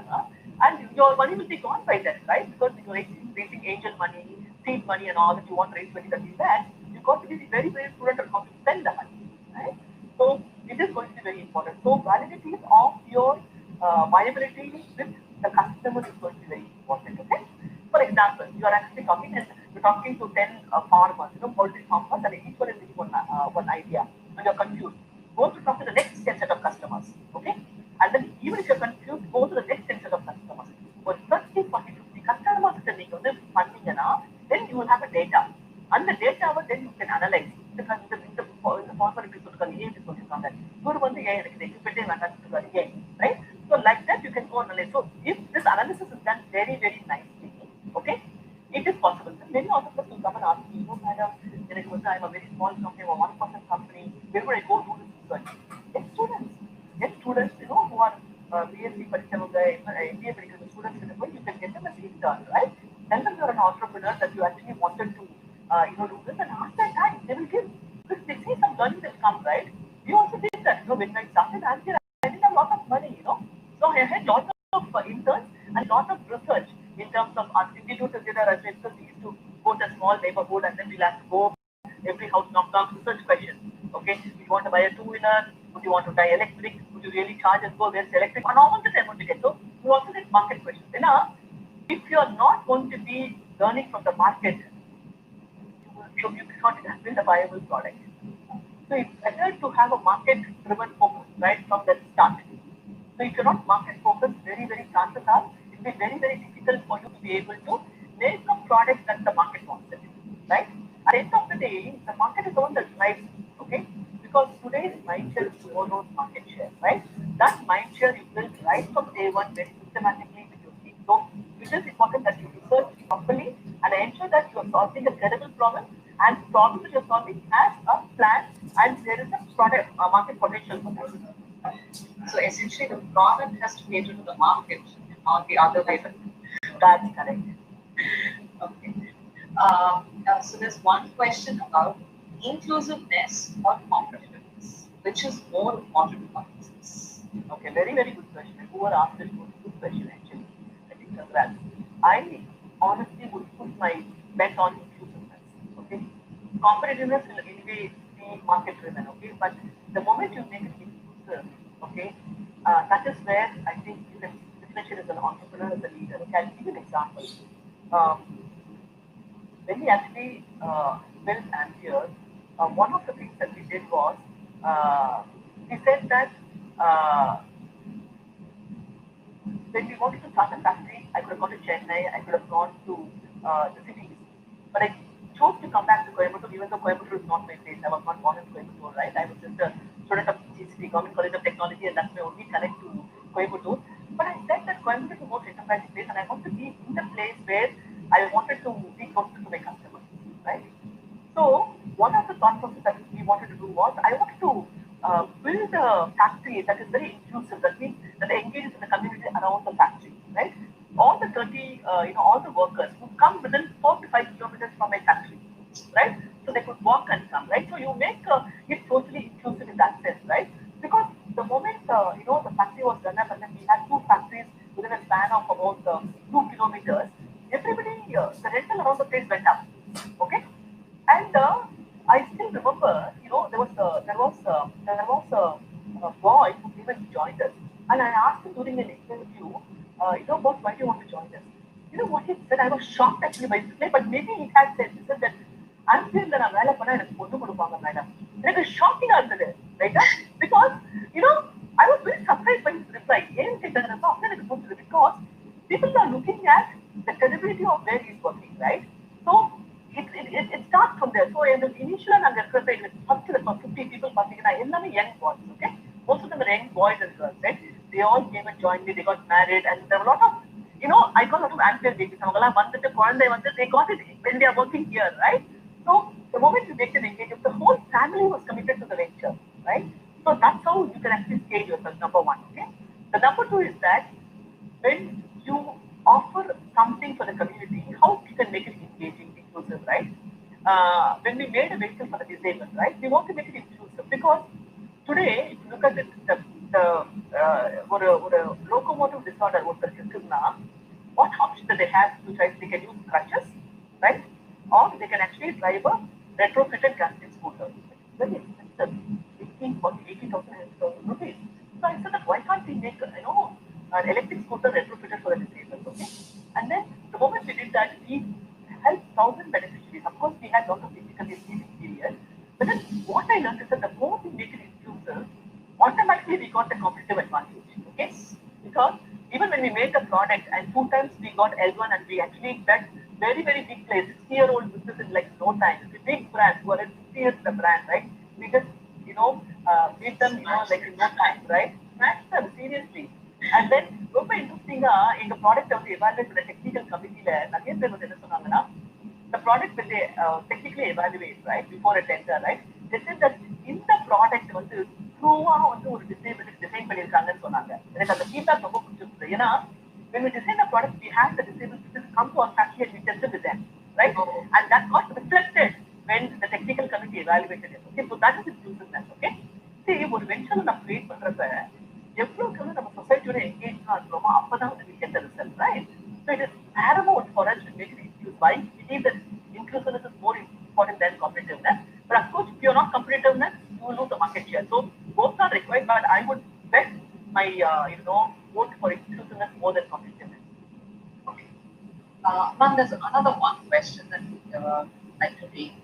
[SPEAKER 5] And your money will be gone by then, right? Because you're raising angel money, seed money, and all that you want to raise 20-30 lakhs, you've got to be very, very prudent on how to spend the money. Right? So it is going to be very important. So validity of your viability with the customer is going to be very important. Okay. For example, you are actually talking and you're talking to 10 farmers, poultry farmers, and each one is giving one idea, and you're confused. Go to talk to the next 10 set of customers. Okay. And then even if you're confused, go to the next 10 set of customers. So if this analysis is done very, very nicely, okay, it is possible. Then many entrepreneurs will come and ask me, oh, madam, I'm a very small company, I'm a one-person company, where would I go do this research? Get students, who are BSc Padichavaga, MBA medical students, you can get them a seat done, right? Tell them you're an entrepreneur, that you actually wanted to, do this, and ask that time. They will give, because they see some learning will come, right? We also did that, when I started Anchor, I didn't have a lot of money. So I had lots of interns and lots of research in terms of our institute together as well, because we used to go to a small neighborhood and then we'll have to go every house knock research questions. Okay, if you want to buy a two-wheeler, would you want to buy electric? Would you really charge and go where's electric? And all this I'm going to get. So we also did market questions. If you are not going to be learning from the market, you cannot build a viable product. So it's better to have a market-driven focus right from the start. So if you're not market-focused, very, very chances are it will be very, very difficult for you to be able to make a product that the market wants it, right? At the end of the day, the market is the one that drives, okay? Because today's mind share is tomorrow's market share, right? That mind share you build right from day one very systematically with your team. So it is important that you research properly and ensure that you are solving a credible problem and the problem that you're solving has a plan and there is a product, a market potential for that.
[SPEAKER 2] So essentially, the product has to cater to the market, not the other way.
[SPEAKER 5] That's correct.
[SPEAKER 2] Okay. So there's one question about inclusiveness or competitiveness, which is more important for business.
[SPEAKER 5] Okay, very, very good question. Whoever asked this was a good question actually. I think congrats. I honestly would put my bet on inclusiveness. Okay. Competitiveness will anyway be market driven, okay? But the moment you make it inclusive, okay, that is where I think you can differentiate as an entrepreneur, as a leader. Okay, I'll give you an example. When we actually built Ampere, one of the things that we did was we said that when we wanted to start a factory, I could have gone to Chennai, I could have gone to the cities, but I chose to come back to Coimbatore, even though Coimbatore is not my place. I was not born in Coimbatore, right? I was just a student of GCT, Government College of Technology, and that's my only connect to Coimbatore. But I said that Coimbatore is the most enterprising place, and I want to be in the place where I wanted to be closer to my customers, right? So one of the thought process that we wanted to do was I wanted to build a factory that is very inclusive. That means that engages in the community around the factory, right? All the 30, all the workers would come within 4 to 5 kilometers from my factory, right? So they could walk and come, right? So you make it totally inclusive in that sense, right? Because the moment the factory was done up and then we had two factories within a span of about 2 kilometers, everybody the rental around the place went up, okay? And I still remember, there was a boy who even joined us, and I asked him during an interview, boss, why do you want to join us? You know what he said? I was shocked actually by his play, but maybe he had said, that I'm still there, I'm வேலை பண்ணா எனக்கு பொண்ணு கொடுப்பாங்க madam. எனக்கு ஷாக்கிங்கா இருந்தது, ரைட்டா? Because I was very surprised by his reply. ஏன் கேட்டதுன்னா அப்ப எனக்கு புரிஞ்சது, because people are looking at the credibility of where he's working, right? So it starts from there. So in the initial நாங்க இருக்கிறப்ப first 50 people பார்த்தீங்கன்னா எல்லாமே young boys, okay? Most of them are young boys and girls, right? They all came and joined me, they got married, and there were a lot of, I got a lot of Ampere babies. அவங்கெல்லாம் வந்துட்டு குழந்தை வந்து they got it when they are working here, right? So the moment you make an engagement, the whole family was committed to the venture, right? So that's how you can actually scale yourself, number one, okay? The number two is that when you offer something for the community, how you can make it engaging, inclusive, right? When we made a vehicle for the disabled, right? We want to make it inclusive because today, if you look at it, ஒரு locomotive disorder ஒருத்தருக்கு இருக்குன்னா, what option do they have to try? They can use crutches, right? Or they can actually drive a retrofitted casting scooter. It's very expensive, 80,000 rupees. So I said that why can't we make an electric scooter retrofitted for the disabled? Okay, and then the moment we did that, we helped 1,000 beneficiaries. Of course, we had lots of difficulties in this period, but then what I learned is that the more we make it inclusive, automatically we got the competitive advantage. Okay, because even when we made the product and 2 times we got L1 and we actually got very, very big players, 60-year-old business in like no time. It's a big brand who are 60 years the brand, right? We just, beat them, like in no time, right? Smash them, seriously. And then ரொம்ப இன்ட்ரெஸ்டிங்கா எங்க product வந்து evaluate பண்ண technical கமிட்டில நிறைய பேர் வந்து என்ன சொன்னாங்கன்னா the product will they technically evaluate right before a tender right they said that இந்த ப்ராடக்ட் வந்து ட்ரூவா வந்து ஒரு டிசைன் பண்ணிருக்காங்கன்னு சொன்னாங்க எனக்கு அந்த ஃபீட்பேக் ரொம்ப பிடிச்சிருந்தது ஏன்னா when we design a product we have the disabled people come to our factory and we tested with them right and that got reflected when the technical committee evaluated it okay so that is inclusiveness okay see ஒரு venture நம்ம create பண்றப்ப எவ்வளவுக்கு வந்து நம்ம சொசைட்டியோட engage ஆகிறோமோ அப்பதான் வந்து we get the result right so it is paramount for us to make it inclusive why we believe that inclusiveness is more important than competitiveness but of course if you're not competitiveness you will lose the market share so both are required but I would bet my vote for inclusiveness more than competitiveness.
[SPEAKER 2] Okay. Ma'am, there's another one question that like to take.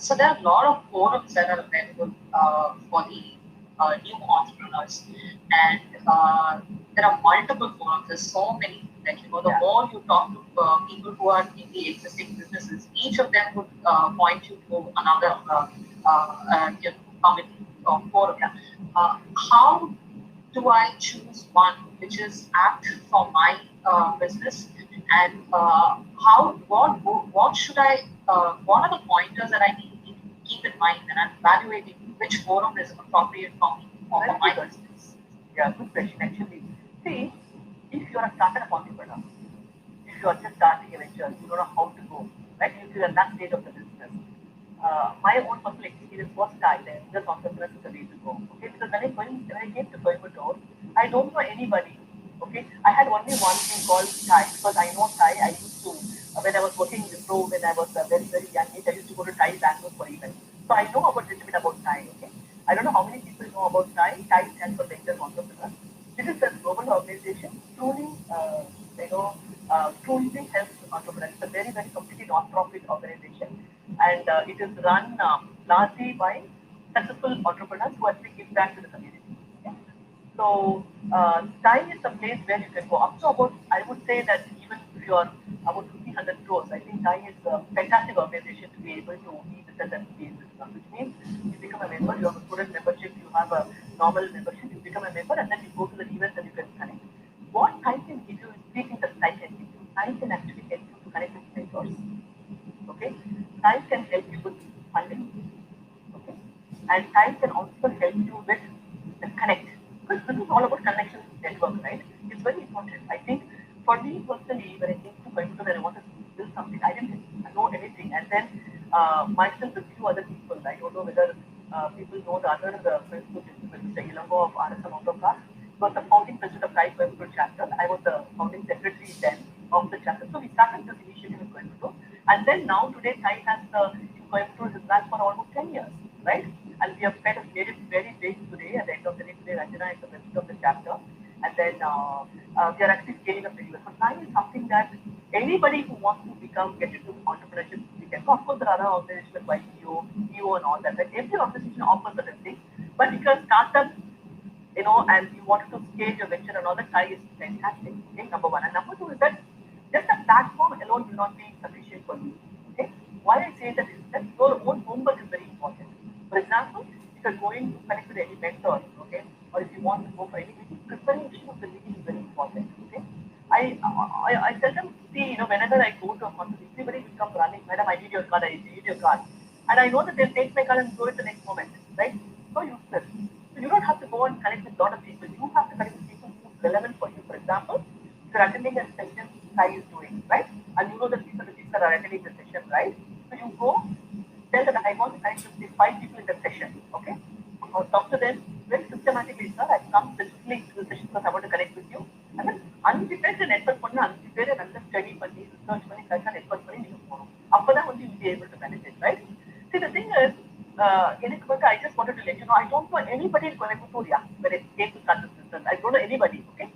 [SPEAKER 2] So there are a lot of forums that are available for the new entrepreneurs, and there are multiple forums. There's so many. Like the more you talk to people who are in the existing businesses, each of them would point you to another committee or forum. How do I choose one which is apt for my business, and what should I what are the pointers that I need to keep in mind when I'm evaluating which forum is appropriate for me or for my business?
[SPEAKER 5] Yeah, good question actually. See, if you're a startup entrepreneur, if you are just starting a venture, you don't know how to go, right? If you're in that stage of the business. My own personal experience was Thai then, just entrepreneurs is the way to go. Okay, because when I came to Coimbatore, I don't know anybody. Okay, I had only one thing called Thai because I know Thai. I used to when I was working in the pro when I was very young age, I used to go to Thai Bangalore for events. So I know about a little bit about Thai. Okay, I don't know how many people know about Thai. Thai stands for Ventures Entrepreneurs. This is a global organization, truly helps entrepreneurs. It's a very completely non-profit organization, and it is run largely by successful entrepreneurs who are giving back to the community. Okay? So, Thai is a place where you can go up to about, I would say that even if you are about 1,500 crores, I think Thai is a fantastic organization to be able to be with and be able to come, which means you become a member, you have a student membership, you have a normal membership, you become a member, and then you go to the events and you can connect. What Thai can give you is three things that Thai can give you. Thai can actually help you to connect with mentors. Okay? Thai can help you with funding. Okay? And Thai can also help you with the connect. Because this is all about connection network, right? It's very important. I think for me personally, when I came to Coimbatore and I wanted to build something, I didn't know anything. And then myself with few other people, I don't know whether people know the other principal with Mr. Ilango of RSM Autocar. He was the founding president of Thai Coimbatore chapter. I was the founding secretary then of the chapter. So we started this initiative in Coimbatore. And then now today Thai has Coimbatore has run for almost 10 years, right? And we have kind of made it very big today. At the end of the day, today Ranjana is the president of the chapter. And then we are actually scaling up very well. So Thai is something that anybody who wants to get into entrepreneurship, we can. Of course, there are other organizations like EO and all that. Like every organization offers certain things. But if you're a startup, and you wanted to scale your venture and all that, Thai is fantastic. Okay, number one. And number two is that just a platform alone will not be sufficient for you. Okay, why I say that is that your own homework is very important. For example, if you're going to connect with any mentor, okay, or if you want to go for any meeting, preparation of the meeting is very important. Okay, I seldom see, whenever I go to a conference, everybody will come running, madam, I need your card, I need your card. And I know that they'll take my card and go it the next moment, right? So useless. So you don't have to go and connect with a lot of people. You have to connect with people who are relevant for you. For example, if you're attending a session Sai is doing, right? And you know that these are the people that are attending the session, right? So you go, tell that I want to connect with these 5 people in the session, okay? Or talk to them very systematically, sir. I've come specifically to the session because I want to connect with you. And then unprepared network பண்ண unprepared and நல்லா study பண்ணி research பண்ணி கரெக்டாக network பண்ணி நீங்க போகணும். அப்பதான் வந்து you'll be able to benefit, right? See, the thing is, I just wanted to let you know, I don't know anybody in Coimbatore when it came to start this business. I don't know anybody, okay?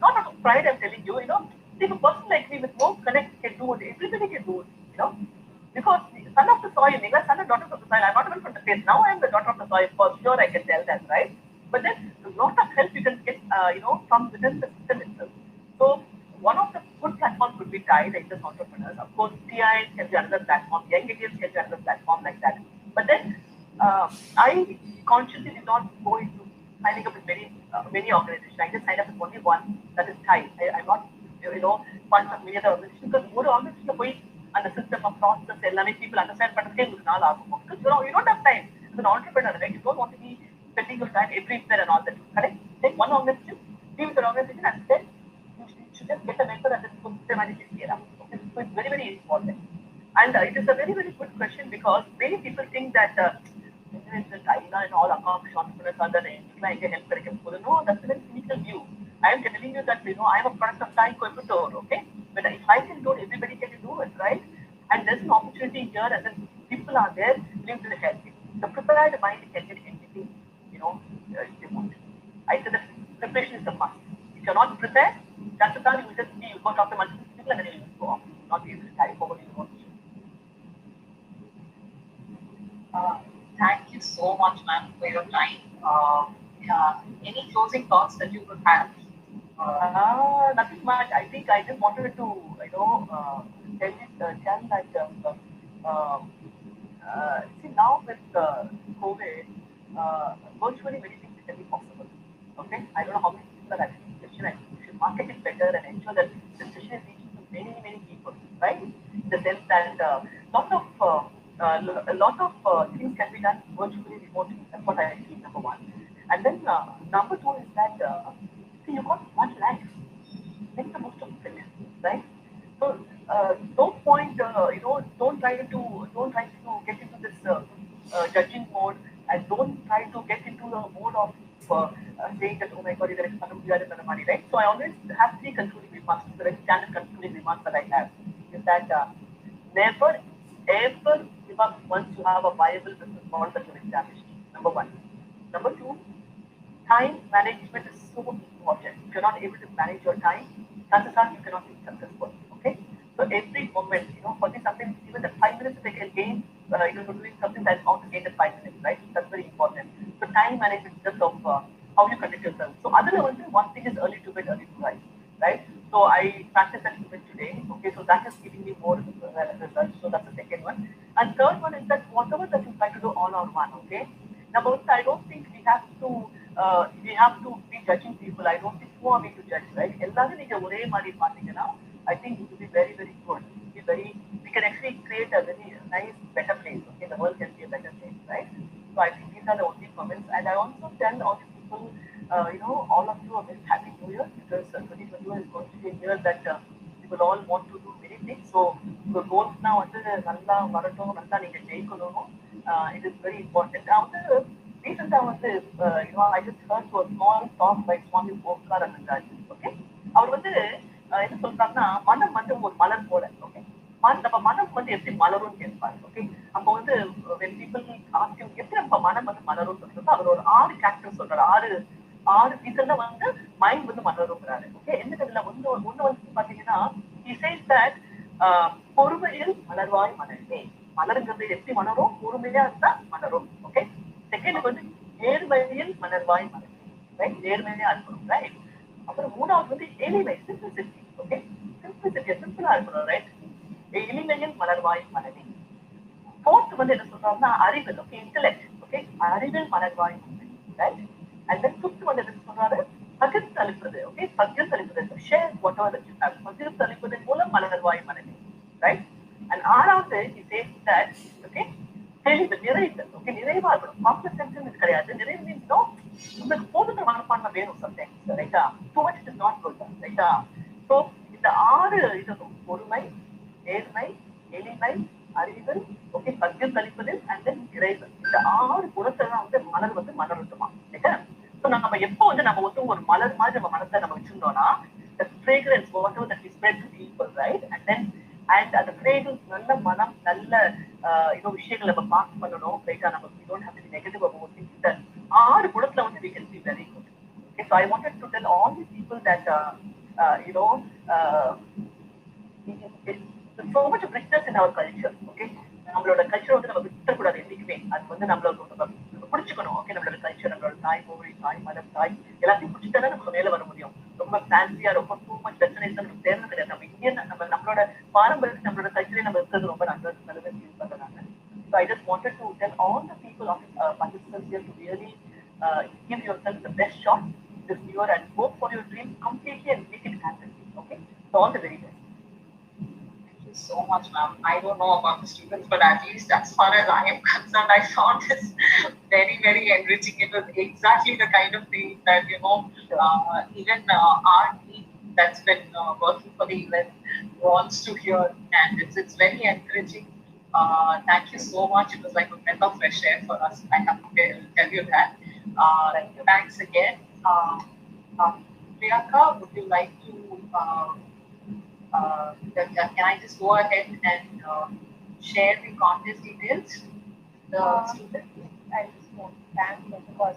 [SPEAKER 5] Not out of pride, I'm telling you, if a person like me with no connect can do it, everybody can do it, because son of the soil, son and daughter of the soil, I'm not even from the place. Now I'm the daughter of the soil, for sure I can tell that, right? But then a lot of help you can get, from within the system itself. So one of the good platforms would be Thai, like this entrepreneurs. Of course, TI can be another platform, Young Indians can be another platform like that. But then I consciously did not go into signing up with many organizations. I just signed up with only one, that is Thai. I'm not part of many other organizations because ஒரு organization போய் அந்த system of process எல்லாமே people understand பண்ணுறதுக்கே ஒரு நாள் ஆகும். Because you don't have time. As an entrepreneur, right? You don't want to be spending your time everywhere and all that. Correct? Take one organization, be with an organization, and then you should just get a mentor and then systematically scale up. Okay? So it's very, very important. And it is a very, very good question because many people think that China and all accomplished entrepreneurs are the client help கிடைக்கும். No, that's a very cynical view. I am telling you that I am a product of Thai Coimbatore, okay? But if I can do it, everybody can do it, right? And there's an opportunity here, and then people are there willing to help you. The prepared mind can get anything, if they want. I said that preparation is a must. If you're not prepared, chances are you will just be, you go talk to multiple people and then you will go off. Not be able to carry forward your own vision.
[SPEAKER 2] Thank you so much, ma'am, for your time. Any closing thoughts that you would have?
[SPEAKER 5] Nothing much. I think I just wanted to, tell that see now with COVID, virtually many things can be possible. Okay, I don't know how many people are actually session. I think we should market it better and ensure that the session is reaching to many people, right? In the sense that a lot of things can be done virtually, remotely. That's what I feel, number one. And then number two is that see, you got one life. Make the most of it, right? So no point, don't try to get into this judging mode, and don't try to get into the mode of saying that, oh my God, you're going to money, right? So I always have three concluding remarks. The very standard concluding remarks that I have is that never ever give up once you have a viable business model that you've established. Number one. Number two, time management is so important. If you're not able to manage your time, chances are you cannot be successful. Okay? So every moment, for me, sometimes even the 5 minutes that I can gain, doing something that's out to gain the 5 minutes, right? That's very important. So time management is just of how you conduct yourself. So other one thing is early to bed, early to rise, right? So I practice that even today. Okay, so that is giving me more results. So that's the second one. And third one is that whatever that you try to do all on one, okay? Number one, I don't think we have to be judging people. I don't think who are we to judge, right? எல்லாரும் நீங்க ஒரே மாதிரி பார்த்தீங்கன்னா, I think it will be very, very good. We can actually create a very nice, better place. Okay, the world can be a better place, right? So I think these are the only comments. And I also tell all the people, all of you a very happy New Year because 2021 is going to be a year that we will all want to do many things. So the goals now நல்லா வரட்டும், நல்லா நீங்க ஜெயிக்கணும். It is very important. Recently, I just heard to a small talk by Swami Vivekananda. Okay, அவர் என்ன சொல்றாருன்னா, மனம் ஒரு மலர் போல. ஓகே, நம்ம மனம் எப்படி மலரும் கேட்பாரு. ஓகே, அப்போ when people ask him எப்படி நம்ம மனம் மலரும் சொல்றது, அவர் ஒரு 6 கேரக்டர் சொல்றாரு. 6 பீசல்ல மைண்ட் மலருங்கிறாரு. ஓகே, எந்த கதையில ஒண்ணு பாத்தீங்கன்னா, he says that பொறுமையில் மலர்வாய் மலர்வே. மலருங்கிறது எப்படி மலரும், பொறுமையா இருந்தா மலரும். ஓகே, செகண்ட் நேர்மையில் மலர்வாய் மலர்வே, ரைட்? நேர்மையா இருக்கணும், ரைட்? அப்புறம் மூணாவது எளிமை, சிம்பிளிசிட்டி. ஓகே, சிம்பிளிசிட்டி, சிம்பிளா இருக்கணும், ரைட்? எளிமையில் மலர்வாய் மலர்வே. ஃபோர்த் என்ன சொல்றாருன்னா அறிவில். Okay, intellect. ஓகே, அறிவில் மலர்வாய் மலர்வே, ரைட்? அண்ட் தென் ஃபிஃப்த் என்ன சொல்றாரு, பகிர்ந்து அளிப்பது. ஓகே, பகிர்ந்து அளிப்பது, share what ever that you have. பகிர்ந்து அளிப்பதன் மூலம் மலர்வாய் மலர்வே, ரைட்? அண்ட் ஆறாவது he says that, okay, தெளிவு, நிறைவு. ஓகே, நிறைவா இருக்கணும். காம்ப்ளெக்ஸ் கிடையாது. நிறைவு மீன்ஸ் உங்களுக்கு போதுங்கிற மனப்பான்மை வேணும் சம்டைம்ஸ், ரைட்டா? Too much is not good, ரைட்டா? ஸோ இந்த 6 பொறுமை, நேர்மை, எளிமை, அறிவு, ஓகே, பகிர்ந்து அளிப்பது அண்ட் தென் நிறைவு. இந்த 6 குணத்தை தான் மலர் மலரட்டுமா, ரைட்டா? ஸோ நம்ம எப்போ நம்ம ஒரு மலர் மாதிரி நம்ம மனத்தை நம்ம வச்சிருந்தோம்னா, the fragrance, whatever that we spread to people, right? And அந்த fragrance, நல்ல மனம், நல்ல விஷயங்களை நம்ம பாஸ் பண்ணணும், ரைட்டா? நம்ம we don't have to be negative about things. இந்த 6 குணத்துல we can be very good. Okay, so I wanted to tell all these people that there's so much of richness in our culture. Okay, நம்மளோட culture நம்ம விட்டுறக்கூடாது என்னைக்குமே. அது நம்மளோட பிடிச்சிக்கணும். Okay, நம்மளோட கல்ச்சர், நம்மளோட தாய் மொழி, தாய் மதம், தாய் எல்லாத்தையும் பிடிச்சிட்டா நம்ம மேல வர முடியும். ரொம்ப ஃபேன்சியா, ரொம்ப டூ மச் வெஸ்டர்னைஸ் நமக்கு தேவை கிடையாது. நம்ம இந்தியன், நம்மளோட பாரம்பரிய, நம்மளோட கல்ச்சரே நம்ம இருக்கிறது ரொம்ப நல்லது ஃபீல் பண்றாங்க. So I just wanted to tell all the people of participants here to really give yourself the and go for your dream completely and make it happen. Okay, so all the very best.
[SPEAKER 2] Thank you so much, ma'am. I don't know about the students, but at least as far as I am concerned, I found this very, very enriching. It was exactly the kind of thing that, even our team that's been working for the event wants to hear, and it's very encouraging. Thank you so much. It was like a breath of fresh air for us. I have to tell you that. Thanks again. Uh, Priyanka, would you like to? Can I just go ahead and share the contest details? The student.
[SPEAKER 3] I just want to thank you because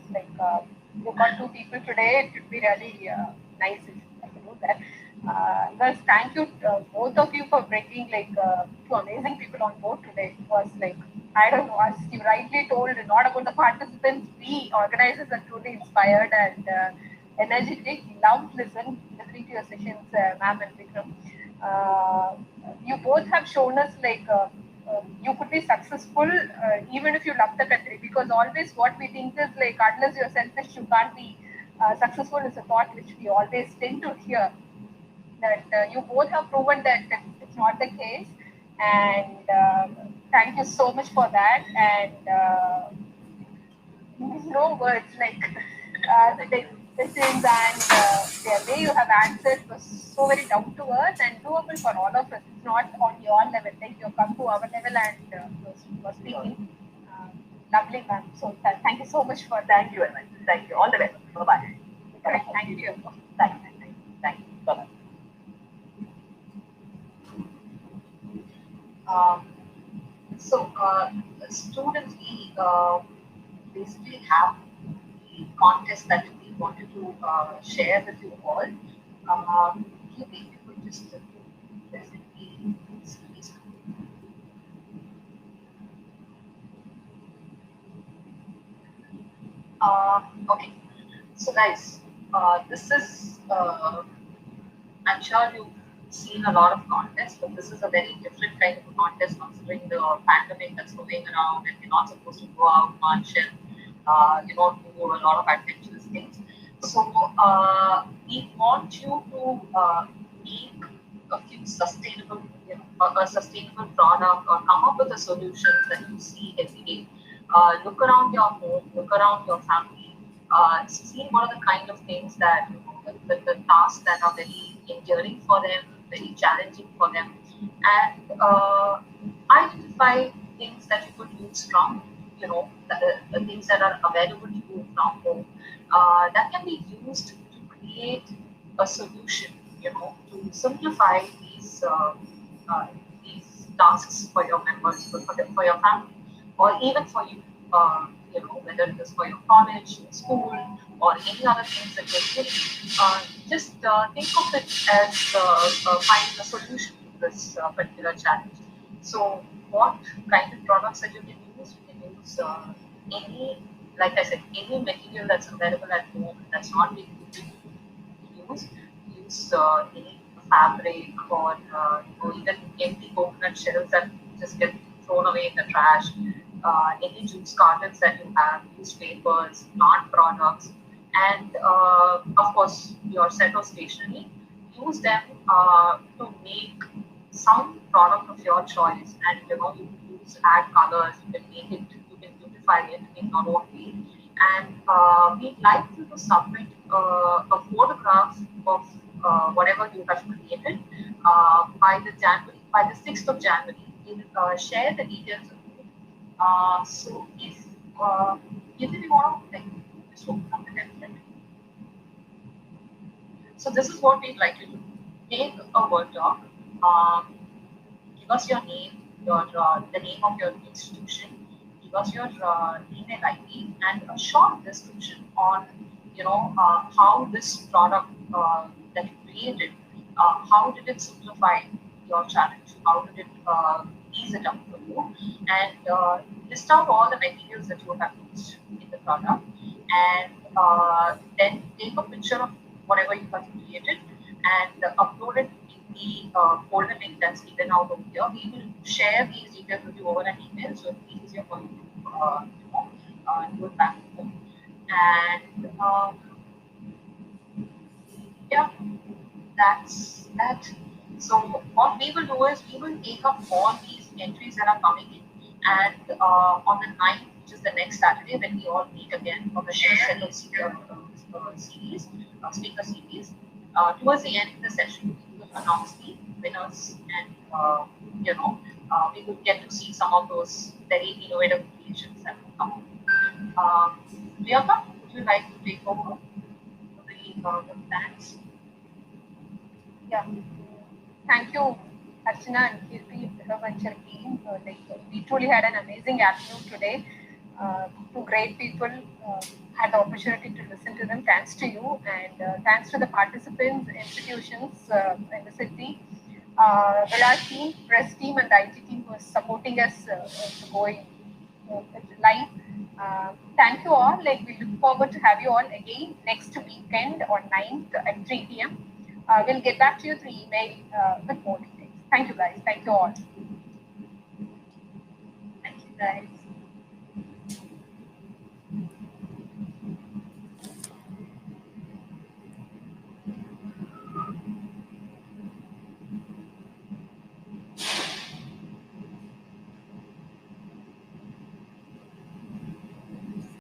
[SPEAKER 3] you got two people today. It would be really nice if I could do that. Well, thank you both of you for bringing two amazing people on board today. It was I don't know, as you rightly told, not about the participants. We organizers are truly inspired and energetic. Loved listening to your sessions, ma'am and Vikram. You both have shown us you could be successful even if you love the country, because always what we think is unless you're selfish you can't be successful is a thought which we always tend to hear, that you both have proven that it's not the case, and thank you so much for that. And no words the questions and the way you have answered was so very down to earth and doable for all of us. It's not on your level, you've come to our level and was speaking. Lovely, ma'am. So thank you so much for that.
[SPEAKER 5] Thank you very much. Thank you. All the best. Bye bye.
[SPEAKER 3] Thank you.
[SPEAKER 5] Thank you. Thank you. Bye bye.
[SPEAKER 2] Um, students, we basically have the contest that we wanted to share with you all. Maybe we could just present the okay. So guys, this is I'm sure you've seen a lot of contests, but this is a very different kind of a contest considering the pandemic that's going around and we're not supposed to go out much and do a lot of adventurous things. So we want you to make a few sustainable, a sustainable product or come up with a solution that you see every day. Look around your home, look around your family, see what are the kind of things that the tasks that are very enduring for them, very challenging for them, and identify things that you could use from, the things that are available to you from home that can be used to create a solution, to simplify these tasks for your members, for your family, or even for you. Whether it is for your college, your school, or any other things that you're doing, just think of it as finding a solution to this particular challenge. So, what kind of products that you can use? You can use any, like I said, any material that's available at home that's not being used. Use any fabric or even empty coconut shells that just get thrown away in the trash. Any juice cartons that you have, newspapers, plant products, and of course your set of stationery. Use them to make some product of your choice, and you can use add colors, you can make it, you can beautify it in your own way. And we'd like you to submit a photograph of whatever you have created by the 6th of January. We'll share the details of it. So if you want to just open up the template. So this is what we'd like you to do. Take a Word doc, give us your name, the name of your institution, give us your email ID, and a short description on how this product that you created, how did it simplify your challenge, how did it ease it up for you, and list out all the materials that you have used in the product, and then take a picture of whatever you have created and upload it in the folder link that's given out over here. We will share these details with you over an email, so it's easier for you to do it back home. And Yeah, that's that. So what we will do is we will take up all these entries that are coming in, and on the 9th, which is the next Saturday, when we all meet again for the next set of series, speaker series. Towards the end of the session, we will announce the winners, and we will get to see some of those very innovative creations that will come. Priyanka, would you like to take over the plans?
[SPEAKER 3] Yeah. Thank you, Archana and Kirti, Venture team. We truly had an amazing afternoon today. Two great people had the opportunity to listen to them. Thanks to you, and thanks to the participants, institutions in the city. Our team, press team, and the IT team was supporting us to going live. Thank you all. We look forward to have you all again next weekend on 9th at 3 p.m. We'll get back to you through email with more details. Thank you, guys. Thank you all.
[SPEAKER 2] Thank you, guys.